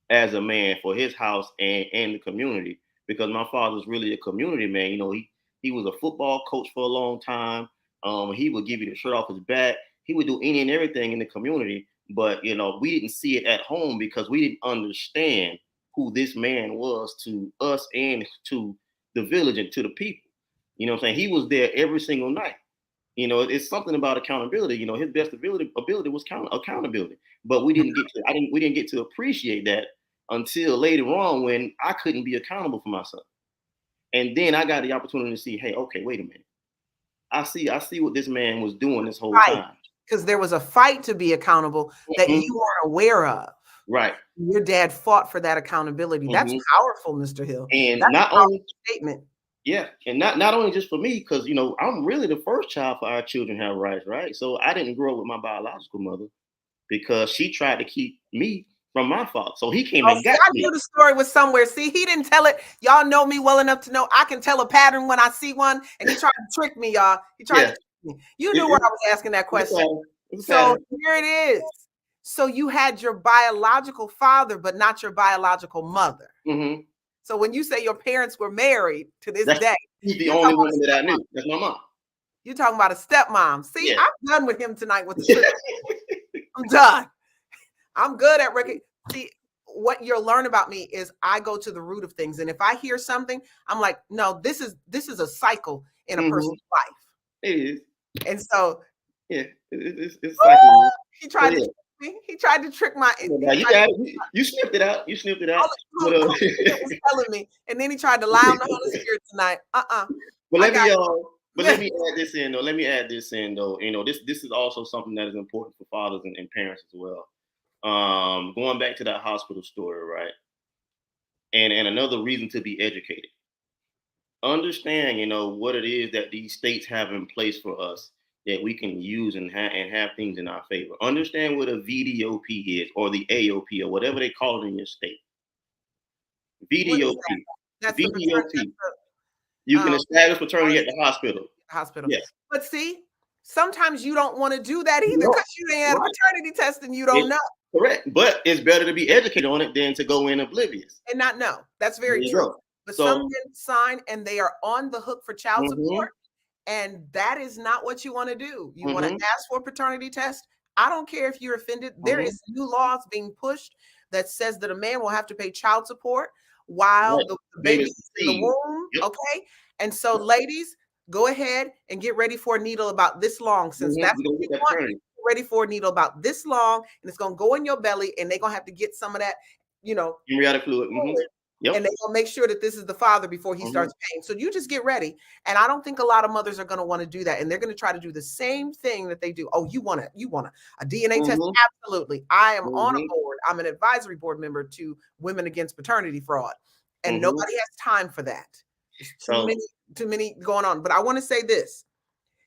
as a man for his house and the community, because my father's really a community man. You know, he was a football coach for a long time. He would give you the shirt off his back. He would do any and everything in the community, but you know, we didn't see it at home because we didn't understand who this man was to us and to the village and to the people. You know what I'm saying? He was there every single night. You know, it's something about accountability. You know, his best ability was accountability, but we didn't get to appreciate that until later on when I couldn't be accountable for myself. And then I got the opportunity to see, hey, okay, wait a minute. I see what this man was doing this whole time. Because there was a fight to be accountable that you weren't aware of. Right. Your dad fought for that accountability. That's powerful, Mr. Hill. And that's not only statement. Yeah, and not only just for me, because you know I'm really the first child for our children have rights, right? So I didn't grow up with my biological mother because she tried to keep me from my father. So he came and got me. I knew the story was somewhere. See, he didn't tell it. Y'all know me well enough to know I can tell a pattern when I see one, and he tried to trick me, y'all. He tried to trick me. You knew where I was asking that question. So here it is. So you had your biological father, but not your biological mother. So when you say your parents were married to this day, he's the only woman that I knew. That's my mom. You're talking about a stepmom. See, I'm done with him tonight with the I'm done. I'm good at record. See, what you'll learn about me is I go to the root of things. And if I hear something, I'm like, no, this is a cycle in a person's life. It is. And so it's cycle. He tried to trick me. He tried to trick my you sniffed it out. You sniffed it out. He was telling me. And then he tried to lie on the Holy Spirit tonight. But let me add this in though. You know, this is also something that is important for fathers and parents as well. Going back to that hospital story, right? And another reason to be educated. Understand, you know, what it is that these states have in place for us that we can use and have things in our favor. Understand what a VDOP is, or the AOP, or whatever they call it in your state. VDOP. VDOP. You can establish paternity at the hospital. Yes. But see, sometimes you don't want to do that either because you didn't have paternity test and you don't know. Correct. But it's better to be educated on it than to go in oblivious. And not know. That's very true. But some men sign and they are on the hook for child support. And that is not what you want to do. You want to ask for a paternity test. I don't care if you're offended. There is new laws being pushed that says that a man will have to pay child support while the baby is in the womb. Okay. And so ladies, go ahead and get ready for a needle about this long. Since that's what you want, get ready for a needle about this long. And it's going to go in your belly and they're going to have to get some of that, you know, amniotic fluid. Yep. And they will make sure that this is the father before he starts paying. So you just get ready. And I don't think a lot of mothers are going to want to do that. And they're going to try to do the same thing that they do. Oh, you want a DNA test? Absolutely. I am on a board. I'm an advisory board member to Women Against Paternity Fraud. And nobody has time for that. There's too many going on. But I want to say this.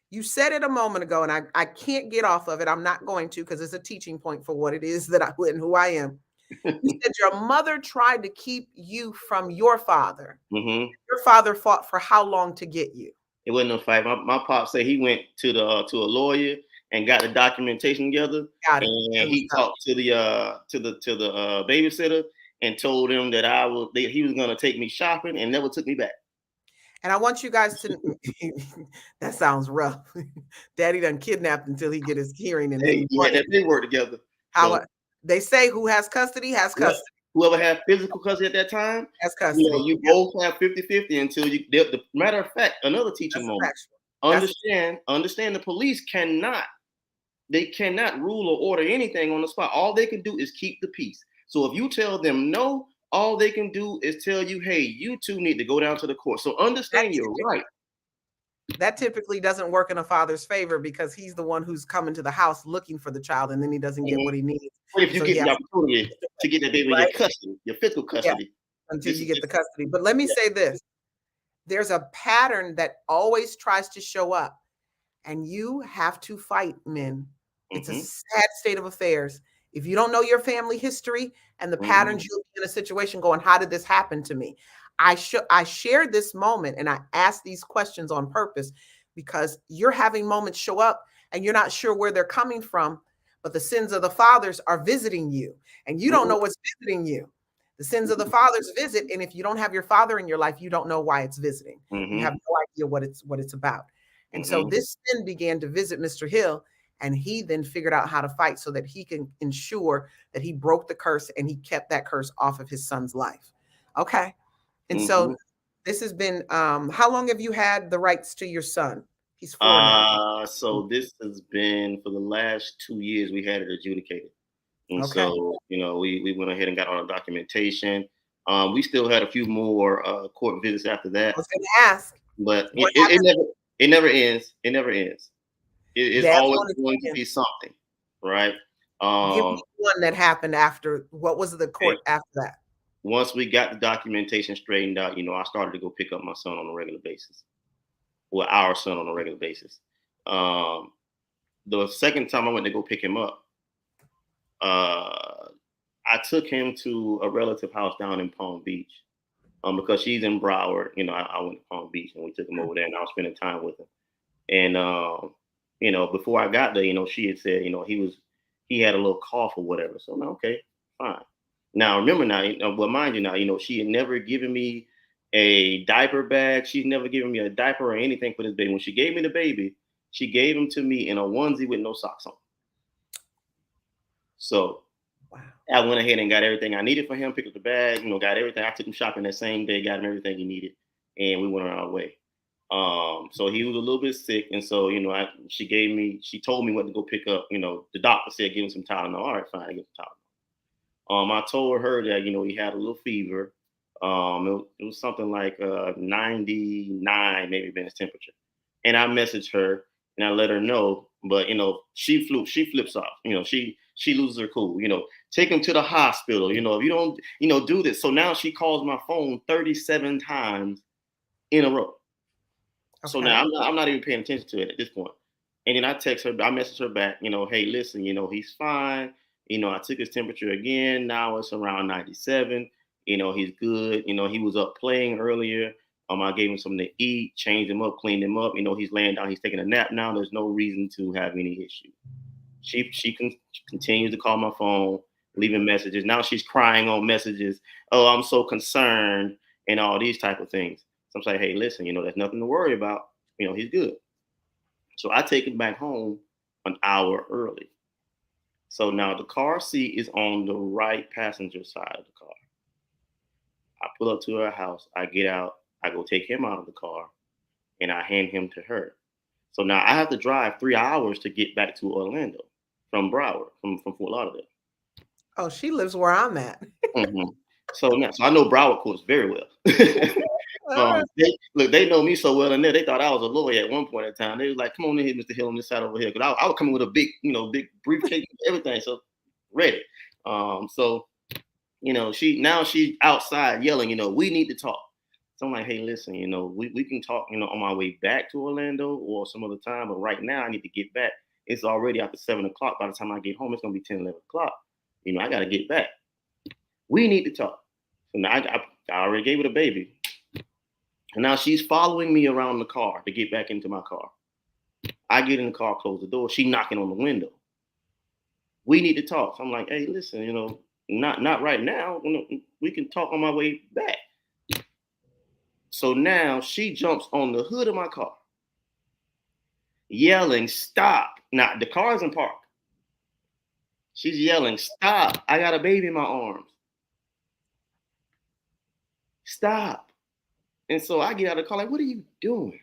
You said it a moment ago, and I can't get off of it. I'm not going to, because it's a teaching point for what it is that I and who I am. You said your mother tried to keep you from your father. Your father fought for how long to get you? It wasn't no fight. My pop said he went to a lawyer and got the documentation together. And he talked to the babysitter and told him that he was gonna take me shopping and never took me back. And I want you guys to, that sounds rough. Daddy done kidnapped until he get his hearing. And hey, then that did work together. They say who has custody has custody. Whoever had physical custody at that time has custody. You both have 50-50 until you, the matter of fact, another teaching moment. Understand the police cannot rule or order anything on the spot. All they can do is keep the peace. So if you tell them no, all they can do is tell you, hey, you two need to go down to the court. So understand you're right. That typically doesn't work in a father's favor because he's the one who's coming to the house looking for the child, and then he doesn't get what he needs. Well, if you get the opportunity to get that baby in your custody, your physical custody. Until you get the custody. But let me say this. There's a pattern that always tries to show up, and you have to fight, men. It's a sad state of affairs. If you don't know your family history and the patterns, you'll be in a situation going, how did this happen to me? I shared this moment and I asked these questions on purpose because you're having moments show up and you're not sure where they're coming from, but the sins of the fathers are visiting you and you don't know what's visiting you. The sins of the fathers visit. And if you don't have your father in your life, you don't know why it's visiting. You have no idea what it's about. And so this sin began to visit Mr. Hill. And he then figured out how to fight so that he can ensure that he broke the curse and he kept that curse off of his son's life. Okay. And so this has been, how long have you had the rights to your son? He's 4 now. So this has been for the last 2 years, we had it adjudicated. And so, we went ahead and got all the documentation. We still had a few more court visits after that. I was going to ask. But it never ends. It never ends. It's always going to be something, right? Give me one that happened after. What was the court after that? Once we got the documentation straightened out, I started to go pick up my son on a regular basis. Well, our son on a regular basis. The second time I went to go pick him up, I took him to a relative house down in Palm Beach because she's in Broward. I went to Palm Beach and we took him over there and I was spending time with him. And, before I got there, she had said, he had a little cough or whatever. So, okay, fine. Now, remember mind you, she had never given me a diaper bag. She's never given me a diaper or anything for this baby. When she gave me the baby, she gave him to me in a onesie with no socks on. So I went ahead and got everything I needed for him, picked up the bag, got everything. I took him shopping that same day, got him everything he needed, and we went on our way. So he was a little bit sick, and so she told me what to go pick up. The doctor said give him some Tylenol. All right, fine, I get some Tylenol. I told her that he had a little fever. It was something like 99 maybe been his temperature, and I messaged her and I let her know. But she flips off. She loses her cool. Take him to the hospital. If you don't do this. So now she calls my phone 37 times in a row. Okay. So now I'm not even paying attention to it at this point. And then I text her, I message her back, hey, listen, he's fine. I took his temperature again. Now it's around 97. He's good. He was up playing earlier. I gave him something to eat, changed him up, cleaned him up. He's laying down. He's taking a nap now. There's no reason to have any issue. She continues to call my phone, leaving messages. Now she's crying on messages. Oh, I'm so concerned and all these type of things. So I'm saying, hey, listen, there's nothing to worry about. He's good. So I take him back home an hour early. So now the car seat is on the right passenger side of the car. I pull up to her house. I get out. I go take him out of the car and I hand him to her. So now I have to drive 3 hours to get back to Orlando from Broward, from Fort Lauderdale. Oh, she lives where I'm at. So I know Broward courts very well. They know me so well in there. They thought I was a lawyer at one point in time. They was like, "Come on in here, Mr. Hill, on this side over here." Because I would come in with a big, big briefcase, everything. So ready. So she's outside yelling. We need to talk. So I'm like, hey, listen, we can talk, on my way back to Orlando or some other time. But right now, I need to get back. It's already after 7 o'clock. By the time I get home, it's gonna be 10, 11 o'clock. I gotta get back. We need to talk. So now I already gave her the baby. And now she's following me around the car to get back into my car. I get in the car, close the door. She knocking on the window. We need to talk. So I'm like, hey, listen, not right now. We can talk on my way back. So now she jumps on the hood of my car, yelling, stop. Now the car's in park. She's yelling, stop. I got a baby in my arms. Stop. And so I get out of the car like, what are you doing?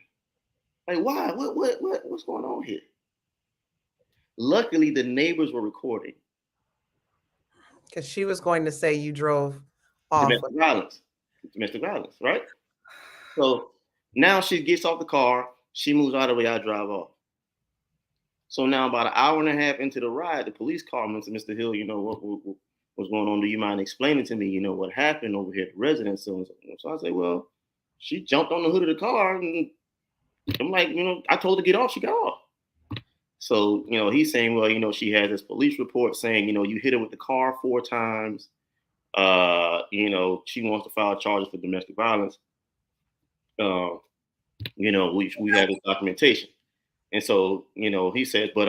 Like, why? What's going on here? Luckily, the neighbors were recording. Because she was going to say you drove off. Domestic violence, right? So now she gets off the car. She moves out of the way. I drive off. So now about an hour and a half into the ride, the police call me and said, Mr. Hill, what's going on? Do you mind explaining to me, what happened over here at the residence? So I say, well, she jumped on the hood of the car. And I'm like, I told her to get off. She got off. So, he's saying, well, she has this police report saying, you hit her with the car 4 times. She wants to file charges for domestic violence. We have this documentation. And so, he says, but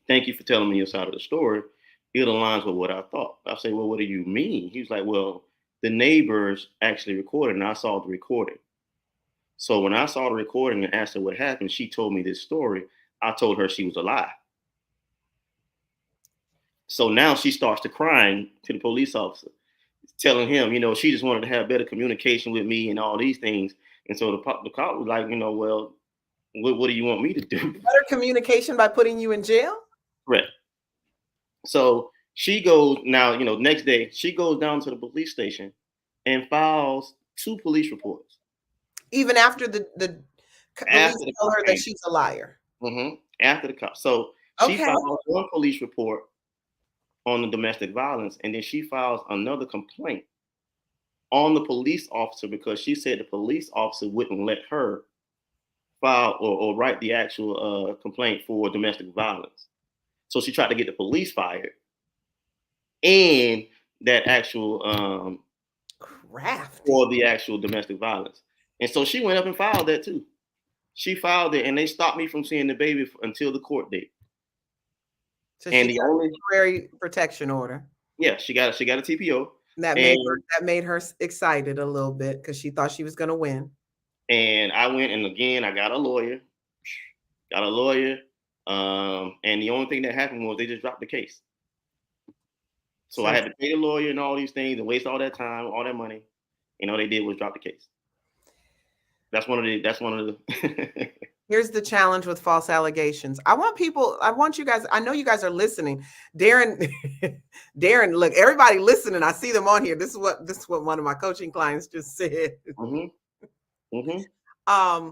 thank you for telling me your side of the story. It aligns with what I thought. I say, well, what do you mean? He was like, well, the neighbors actually recorded, and I saw the recording. So when I saw the recording and asked her what happened, she told me this story. I told her she was a lie. So now she starts to crying to the police officer, telling him, she just wanted to have better communication with me and all these things. And so the cop was like, well, what do you want me to do? Better communication by putting you in jail? Right. So she goes now, next day, she goes down to the police station and files 2 police reports. Even after the police tell her that she's a liar. Mm-hmm. After the cop. So she files 1 police report on the domestic violence, and then she files another complaint on the police officer because she said the police officer wouldn't let her file or write the actual complaint for domestic violence. So she tried to get the police fired and that actual for the actual domestic violence. And so she went up and filed that too. She filed it, and they stopped me from seeing the baby until the court date. So and the only temporary protection order. Yeah, she got a TPO. That made her excited a little bit because she thought she was going to win. And I went, and again, I got a lawyer. And the only thing that happened was they just dropped the case. So I had to pay the lawyer and all these things and waste all that time, all that money. All they did was drop the case. That's one of the Here's the challenge with false allegations. I want you guys, I know you guys are listening. Darren, look, everybody listening, I see them on here. This is what one of my coaching clients just said. Mm-hmm. Mm-hmm.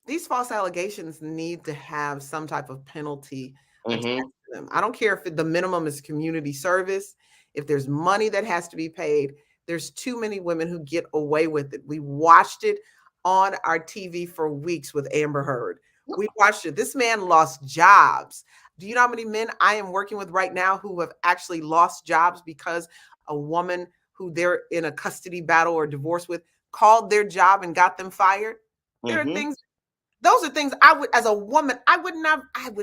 These false allegations need to have some type of penalty. Mm-hmm. Them. I don't care if the minimum is community service. If there's money that has to be paid, there's too many women who get away with it. We watched it on our TV for weeks with Amber Heard. We watched it. This man lost jobs. Do you know how many men I am working with right now who have actually lost jobs because a woman who they're in a custody battle or divorce with called their job and got them fired? There are things, those are things I would, as a woman, I would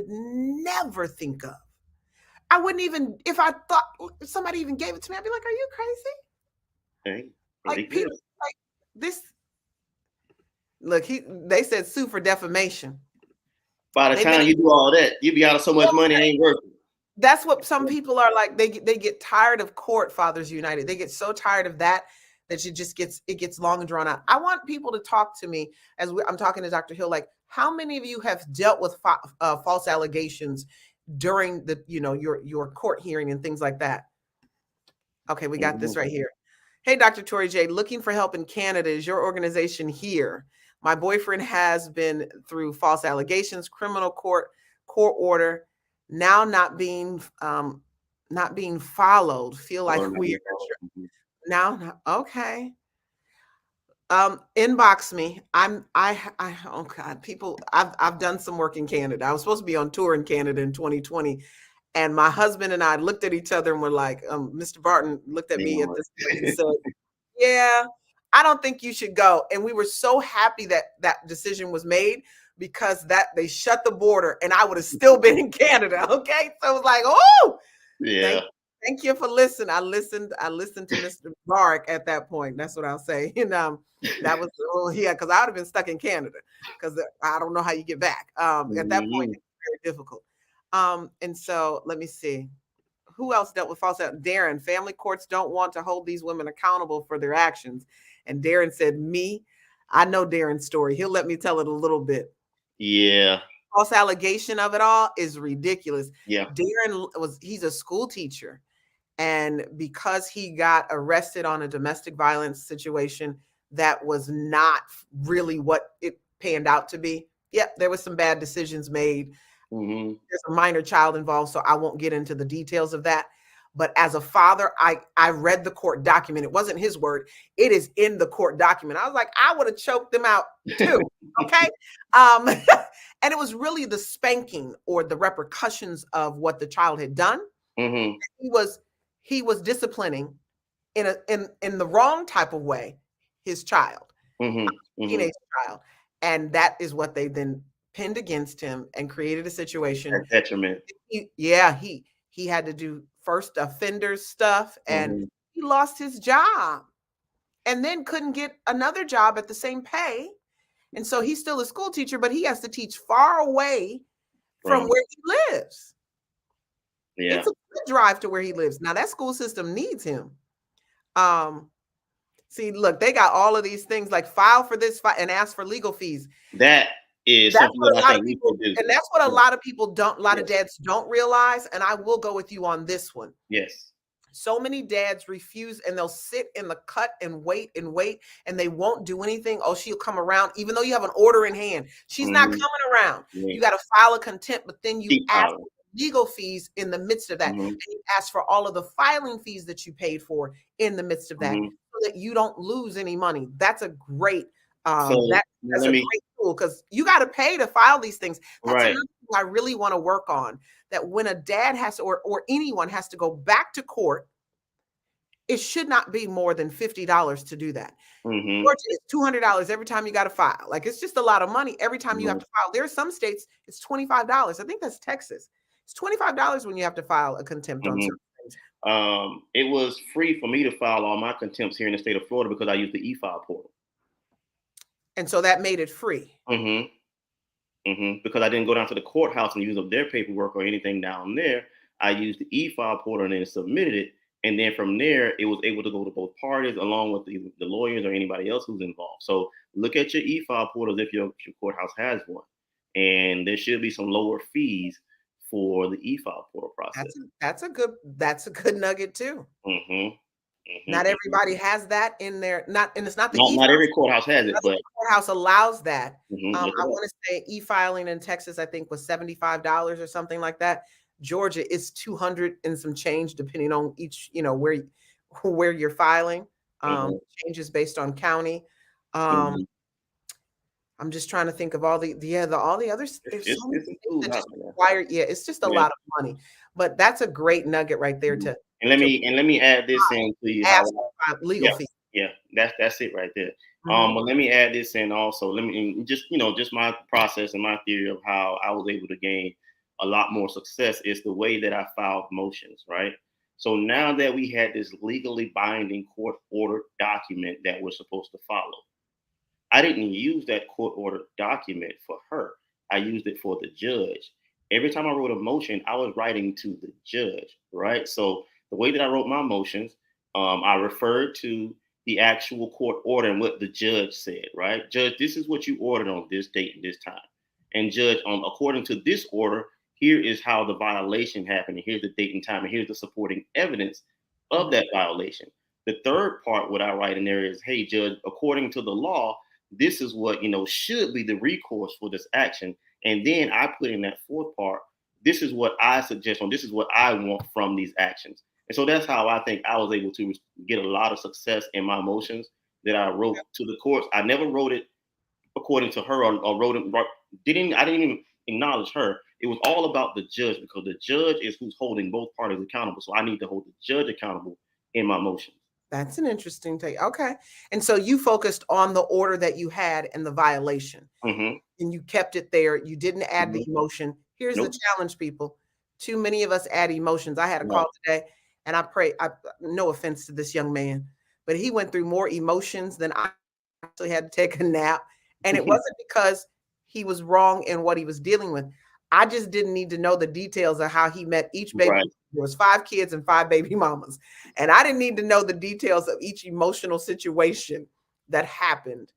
never think of. I wouldn't even, if I thought somebody even gave it to me, I'd be like, are you crazy? Like people like this. Look, they said sue for defamation. By the time you do all that, you be out of so much money, it ain't worth it. That's what some people are like. They get tired of court, Fathers United. They get so tired of that it gets long and drawn out. I want people to talk to me I'm talking to Dr. Hill. Like, how many of you have dealt with false allegations during the your court hearing and things like that? Okay, we got this right here. Hey, Dr. Torri J, looking for help in Canada. Is your organization here? My boyfriend has been through false allegations, criminal court order, now not being followed. Feel like we are now. Okay. Inbox me. Oh God, people, I've done some work in Canada. I was supposed to be on tour in Canada in 2020. And my husband and I looked at each other and were like, Mr. Barton looked at me at this point and said, yeah, I don't think you should go. And we were so happy that that decision was made because that they shut the border and I would have still been in Canada. Okay. So it was like, oh, Yeah. thank you for listening. I listened to Mr. Bark at that point. That's what I'll say. And that was because I would have been stuck in Canada because I don't know how you get back. At that point, it's very difficult. And so let me see. Who else dealt with false? Darren, family courts don't want to hold these women accountable for their actions. And Darren said, me, I know Darren's story. He'll let me tell it a little bit. Yeah. False allegation of it all is ridiculous. Yeah. Darren he's a school teacher. And because he got arrested on a domestic violence situation that was not really what it panned out to be. Yep, there was some bad decisions made. There's a minor child involved, so I won't get into the details of that. But as a father, I read the court document. It wasn't his word. It is in the court document. I was like, I would have choked them out too. Okay. And it was really the spanking or the repercussions of what the child had done. He was disciplining in the wrong type of way his child, teenage child. And that is what they then pinned against him and created a situation. Detriment. He had to do first offender stuff and he lost his job and then couldn't get another job at the same pay. And so he's still a school teacher, but he has to teach far away from where he lives. Yeah. It's a good drive to where he lives. Now that school system needs him. See, look, they got all of these things like file for this and ask for legal fees. That's something that I think we can do. And that's what a lot of people don't, a lot of dads don't realize. And I will go with you on this one. Yes. So many dads refuse and they'll sit in the cut and wait and they won't do anything. Oh, she'll come around, even though you have an order in hand. She's not coming around. You got to file a contempt, but then you ask for legal fees in the midst of that. And you ask for all of the filing fees that you paid for in the midst of that so that you don't lose any money. That's a great that's a great tool because you got to pay to file these things. That's another thing I really want to work on. That when a dad has to, or anyone has to go back to court, it should not be more than $50 to do that. Or it's $200 every time you got to file. Like it's just a lot of money every time you have to file. There are some states it's $25. I think that's Texas. It's $25 when you have to file a contempt on certain things. It was free for me to file all my contempts here in the state of Florida because I use the e-file portal. And so that made it free. Because I didn't go down to the courthouse and use up their paperwork or anything down there. I used the e-file portal and then submitted it. And then from there, it was able to go to both parties along with the lawyers or anybody else who's involved. So look at your e-file portals if your courthouse has one. And there should be some lower fees for the e-file portal process. That's a good nugget too. Not everybody has that in there. It's not every courthouse has it, but the courthouse allows that. I want to say e-filing in Texas, I think, was $75 or something like that. Georgia is $200 and some change, depending on each, where you're filing. Changes based on county. I'm just trying to think of all the others. There's so many things that just require. Yeah, it's just a lot of money. But that's a great nugget right there to. And let me add this in to you. Ask legal fees. Yeah, that's it right there. But let me add this in also. Let me just my process and my theory of how I was able to gain a lot more success is the way that I filed motions, right? So now that we had this legally binding court order document that we're supposed to follow, I didn't use that court order document for her. I used it for the judge. Every time I wrote a motion, I was writing to the judge, right? So the way that I wrote my motions, I referred to the actual court order and what the judge said, right? Judge, this is what you ordered on this date and this time. And judge, according to this order, here is how the violation happened. And here's the date and time. And here's the supporting evidence of that violation. The third part, what I write in there is, hey, judge, according to the law, this is what, should be the recourse for this action. And then I put in that fourth part, this is what I suggest, or this is what I want from these actions. And so that's how I think I was able to get a lot of success in my motions that I wrote to the courts. I never wrote it according to her, or wrote it, I didn't even acknowledge her. It was all about the judge, because the judge is who's holding both parties accountable. So I need to hold the judge accountable in my motions. That's an interesting take. Okay. And so you focused on the order that you had and the violation, and you kept it there. You didn't add the emotion. Here's the challenge, people. Too many of us add emotions. I had a call today, and no offense to this young man, but he went through more emotions than I actually had to take a nap. And it wasn't because he was wrong in what he was dealing with. I just didn't need to know the details of how he met each baby. Right. There was 5 kids and 5 baby mamas. And I didn't need to know the details of each emotional situation that happened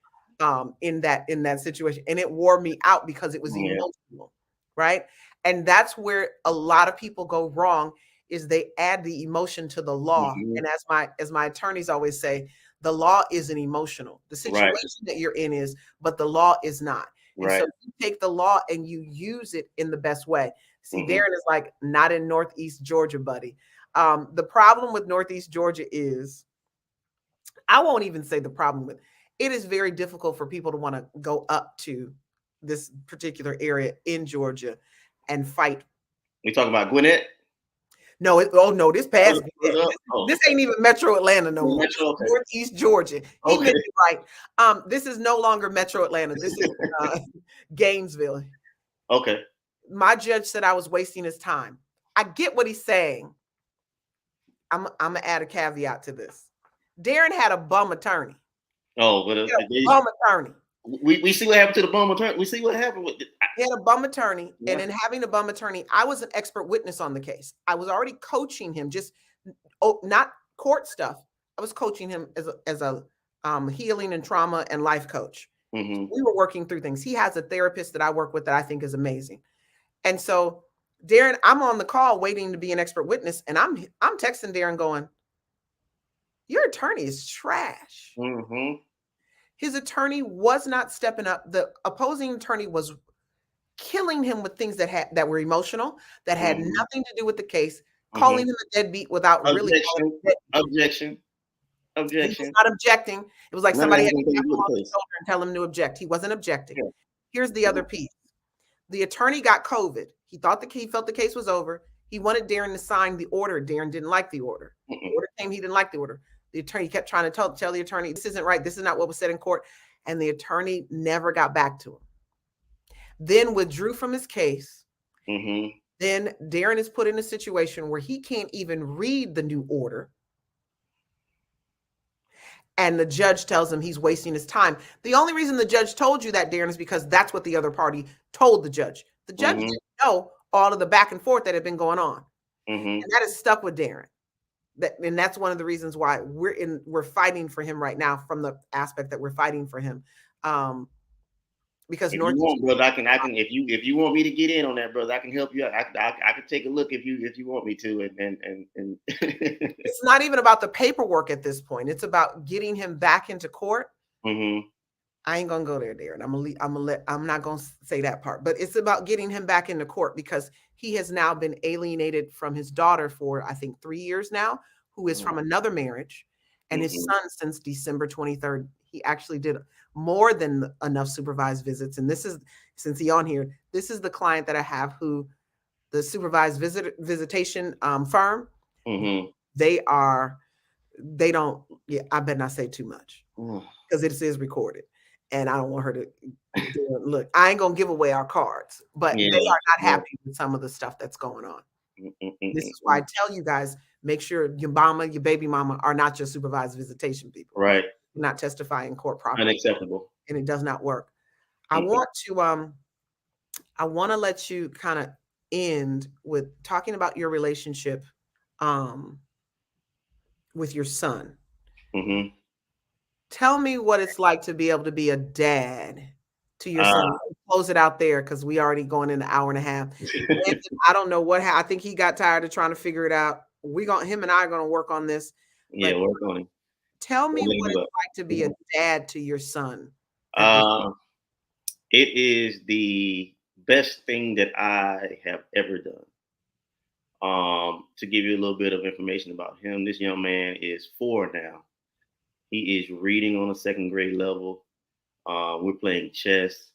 in that situation. And it wore me out because it was emotional, right? And that's where a lot of people go wrong, is they add the emotion to the law. And as my attorneys always say, the law isn't emotional. The situation that you're in is, but the law is not. And so you take the law and you use it in the best way. See, Darren is like, not in Northeast Georgia, buddy. The problem with Northeast Georgia is, I won't even say the problem with, it is very difficult for people to want to go up to this particular area in Georgia and fight. We talking about Gwinnett? No, this past this ain't even Metro Atlanta no more. Northeast Georgia. He made it right. This is no longer Metro Atlanta. This is Gainesville. Okay. My judge said I was wasting his time. I get what he's saying. I'm gonna add a caveat to this. Darren had a bum attorney. Oh, but bum attorney. We see what happened to the bum attorney. We see what happened with it. He had a bum attorney, and in having a bum attorney, I was an expert witness on the case. I was already coaching him, not court stuff. I was coaching him as a healing and trauma and life coach. We were working through things. He has a therapist that I work with that I think is amazing. And so, Darren, I'm on the call waiting to be an expert witness, and I'm texting Darren going, "Your attorney is trash." His attorney was not stepping up. The opposing attorney was killing him with things that were emotional, that had nothing to do with the case, calling him a deadbeat without really objection. He was not objecting. It was like somebody had to tap him on the shoulder and tell him to object. He wasn't objecting. Here's the other piece. The attorney got COVID. He felt the case was over. He wanted Darren to sign the order. Darren didn't like the order. The order came, he didn't like the order. The attorney kept trying to tell the attorney, this isn't right. This is not what was said in court. And the attorney never got back to him. Then withdrew from his case. Then Darren is put in a situation where he can't even read the new order. And the judge tells him he's wasting his time. The only reason the judge told you that, Darren, is because that's what the other party told the judge. The judge didn't know all of the back and forth that had been going on. And that is stuck with Darren. And that's one of the reasons why we're fighting for him right now, from the aspect that we're fighting for him. Because if you want, brother, I can if you want me to get in on that, brother, I can help you out. I can take a look if you want me to, and it's not even about the paperwork at this point. It's about getting him back into court. I ain't gonna go there, Darren. I'm not gonna say that part, but it's about getting him back into court, because he has now been alienated from his daughter for, I think, 3 years now, who is from another marriage, and his son, since December 23rd, he actually did more than enough supervised visits. And this is, since he's on here, this is the client that I have, who the supervised visitation firm. I better not say too much, because it is recorded. And I don't want her to look. I ain't gonna give away our cards, but they are not happy with some of the stuff that's going on. This is why I tell you guys, make sure your mama, your baby mama are not your supervised visitation people. Right. You're not testifying in court properly. Unacceptable. And it does not work. I want to let you kind of end with talking about your relationship with your son. Tell me what it's like to be able to be a dad to your son. Close it out there, because we already going in an hour and a half. I don't know I think he got tired of trying to figure it out. him and I are gonna work on this. Yeah, But work on it. tell me We'll what link it's up. like to be a dad to your son at this. Uh, it is the best thing that I have ever done. To give you a little bit of information about him, this young man is 4 now. He is reading on a second grade level. We're playing chess.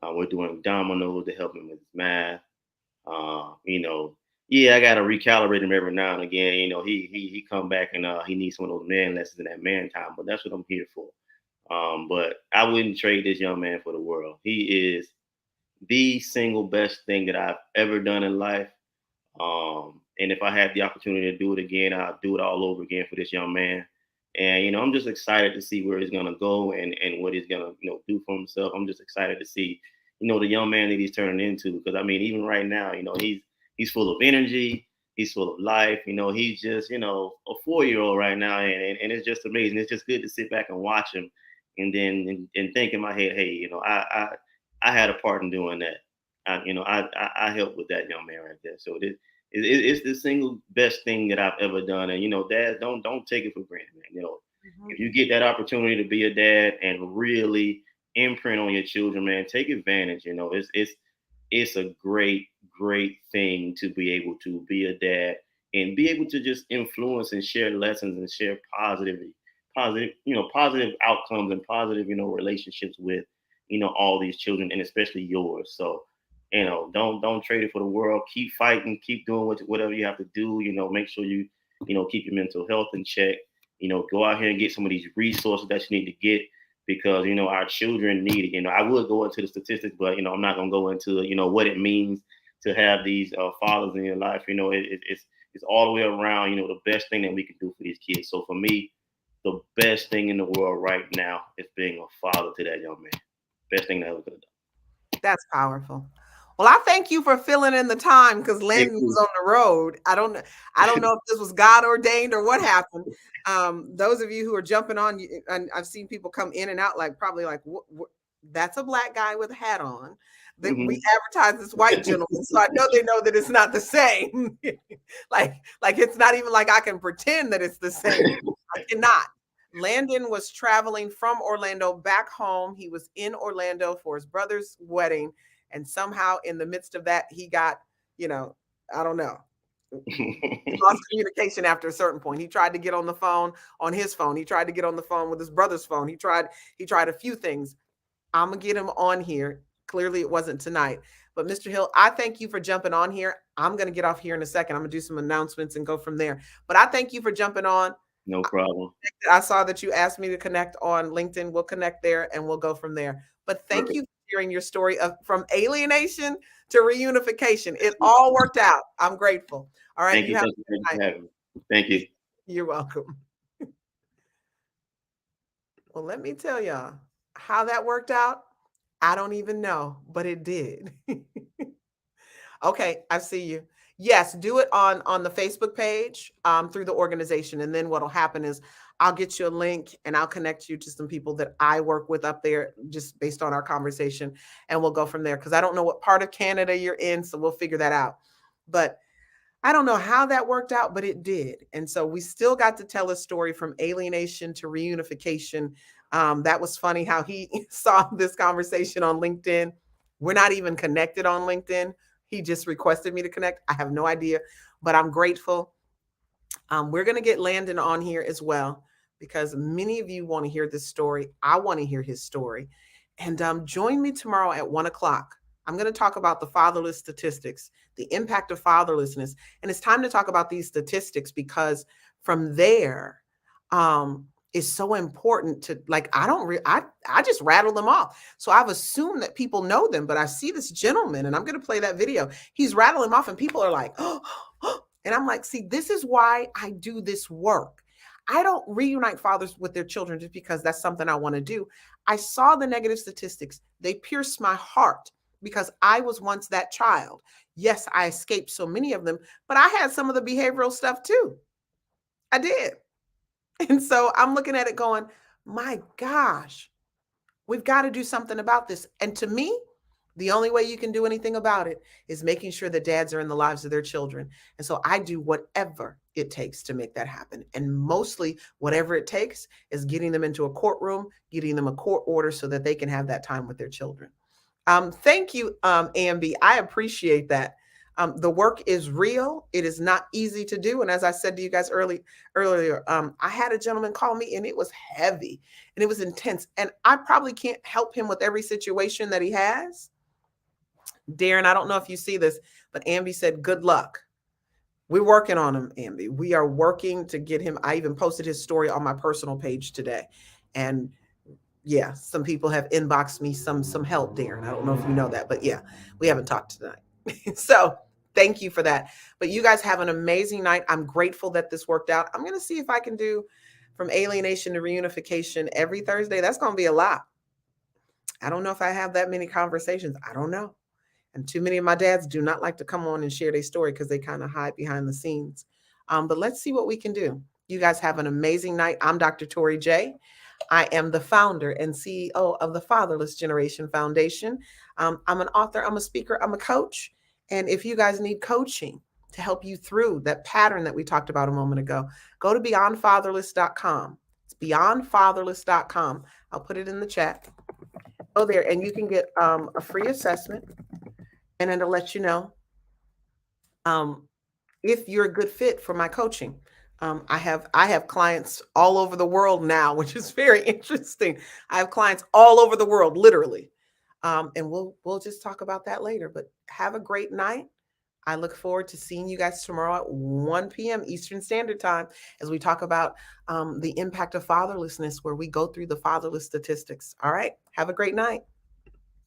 We're doing dominoes to help him with his math. You know, yeah, I gotta recalibrate him every now and again. You know, he come back and he needs some of those man lessons and that man time. But that's what I'm here for. But I wouldn't trade this young man for the world. He is the single best thing that I've ever done in life. And if I had the opportunity to do it again, I'll do it all over again for this young man. And I'm just excited to see where he's gonna go and what he's gonna do for himself. I'm just excited to see the young man that he's turning into. Because I mean, even right now, he's full of energy. He's full of life. He's just a 4-year-old right now, and it's just amazing. It's just good to sit back and watch him, and then and think in my head, hey, I had a part in doing that. I helped with that young man right there. So it's the single best thing that I've ever done. And dads, don't take it for granted, man. If you get that opportunity to be a dad and really imprint on your children, man, take advantage. It's a great thing to be able to be a dad and be able to just influence and share lessons and share positive outcomes and positive, relationships with, all these children and especially yours. So, don't trade it for the world. Keep fighting, keep doing whatever you have to do. Make sure you, keep your mental health in check. Go out here and get some of these resources that you need to get because our children need it. I would go into the statistics, but I'm not gonna go into what it means to have these fathers in your life. It's all the way around. The best thing that we can do for these kids. So for me, the best thing in the world right now is being a father to that young man. Best thing that I ever could have done. That's powerful. Well, I thank you for filling in the time because Landon was on the road. I don't know if this was God ordained or what happened. Those of you who are jumping on, and I've seen people come in and out, probably that's a black guy with a hat on. That we advertise this white gentleman, so I know they know that it's not the same. like it's not even like I can pretend that it's the same. I cannot. Landon was traveling from Orlando back home. He was in Orlando for his brother's wedding. And somehow in the midst of that, he got, I don't know. He lost communication after a certain point. He tried to get on the phone on his phone. He tried to get on the phone with his brother's phone. He tried a few things. I'm going to get him on here. Clearly it wasn't tonight. But Mr. Hill, I thank you for jumping on here. I'm going to get off here in a second. I'm going to do some announcements and go from there. But I thank you for jumping on. No problem. I saw that you asked me to connect on LinkedIn. We'll connect there and we'll go from there. But thank you for sharing your story from alienation to reunification. It all worked out. I'm grateful. All right. Thank you. You're welcome. Well, let me tell y'all how that worked out. I don't even know, but it did. Okay, I see you. Yes, do it on the Facebook page through the organization. And then what'll happen is I'll get you a link and I'll connect you to some people that I work with up there just based on our conversation. And we'll go from there because I don't know what part of Canada you're in. So we'll figure that out. But I don't know how that worked out, but it did. And so we still got to tell a story from alienation to reunification. That was funny how he saw this conversation on LinkedIn. We're not even connected on LinkedIn. He just requested me to connect. I have no idea, but I'm grateful. We're going to get Landon on here as well because many of you want to hear this story. I want to hear his story. And join me tomorrow at 1:00. I'm going to talk about the fatherless statistics, the impact of fatherlessness. And it's time to talk about these statistics because from there, is so important to I just rattle them off. So I've assumed that people know them, but I see this gentleman and I'm going to play that video. He's rattling them off and people are like, oh, and I'm like, see, this is why I do this work. I don't reunite fathers with their children just because that's something I want to do. I saw the negative statistics. They pierced my heart because I was once that child. Yes, I escaped so many of them, but I had some of the behavioral stuff too. I did. And so I'm looking at it going, my gosh, we've got to do something about this. And to me, the only way you can do anything about it is making sure that dads are in the lives of their children. And so I do whatever it takes to make that happen. And mostly whatever it takes is getting them into a courtroom, getting them a court order so that they can have that time with their children. Thank you, Ambi. I appreciate that. The work is real. It is not easy to do. And as I said to you guys earlier, I had a gentleman call me and it was heavy and it was intense. And I probably can't help him with every situation that he has. Darren, I don't know if you see this, but Ambi said, good luck. We're working on him, Ambi. We are working to get him. I even posted his story on my personal page today. And yeah, some people have inboxed me some help, Darren. I don't know if you know that, but yeah, we haven't talked tonight. So thank you for that. But you guys have an amazing night. I'm grateful that this worked out. I'm going to see if I can do from alienation to reunification every Thursday. That's going to be a lot. I don't know if I have that many conversations. I don't know. And too many of my dads do not like to come on and share their story because they kind of hide behind the scenes. But let's see what we can do. You guys have an amazing night. I'm Dr. Torri J. I am the founder and CEO of the Fatherless Generation Foundation. I'm an author, I'm a speaker, I'm a coach. And if you guys need coaching to help you through that pattern that we talked about a moment ago, go to beyondfatherless.com. It's beyondfatherless.com. I'll put it in the chat. Go there and you can get a free assessment. And it'll let you know if you're a good fit for my coaching. I have clients all over the world now, which is very interesting. I have clients all over the world, literally. And we'll just talk about that later. But have a great night. I look forward to seeing you guys tomorrow at 1 p.m. Eastern Standard Time as we talk about the impact of fatherlessness, where we go through the fatherless statistics. All right. Have a great night.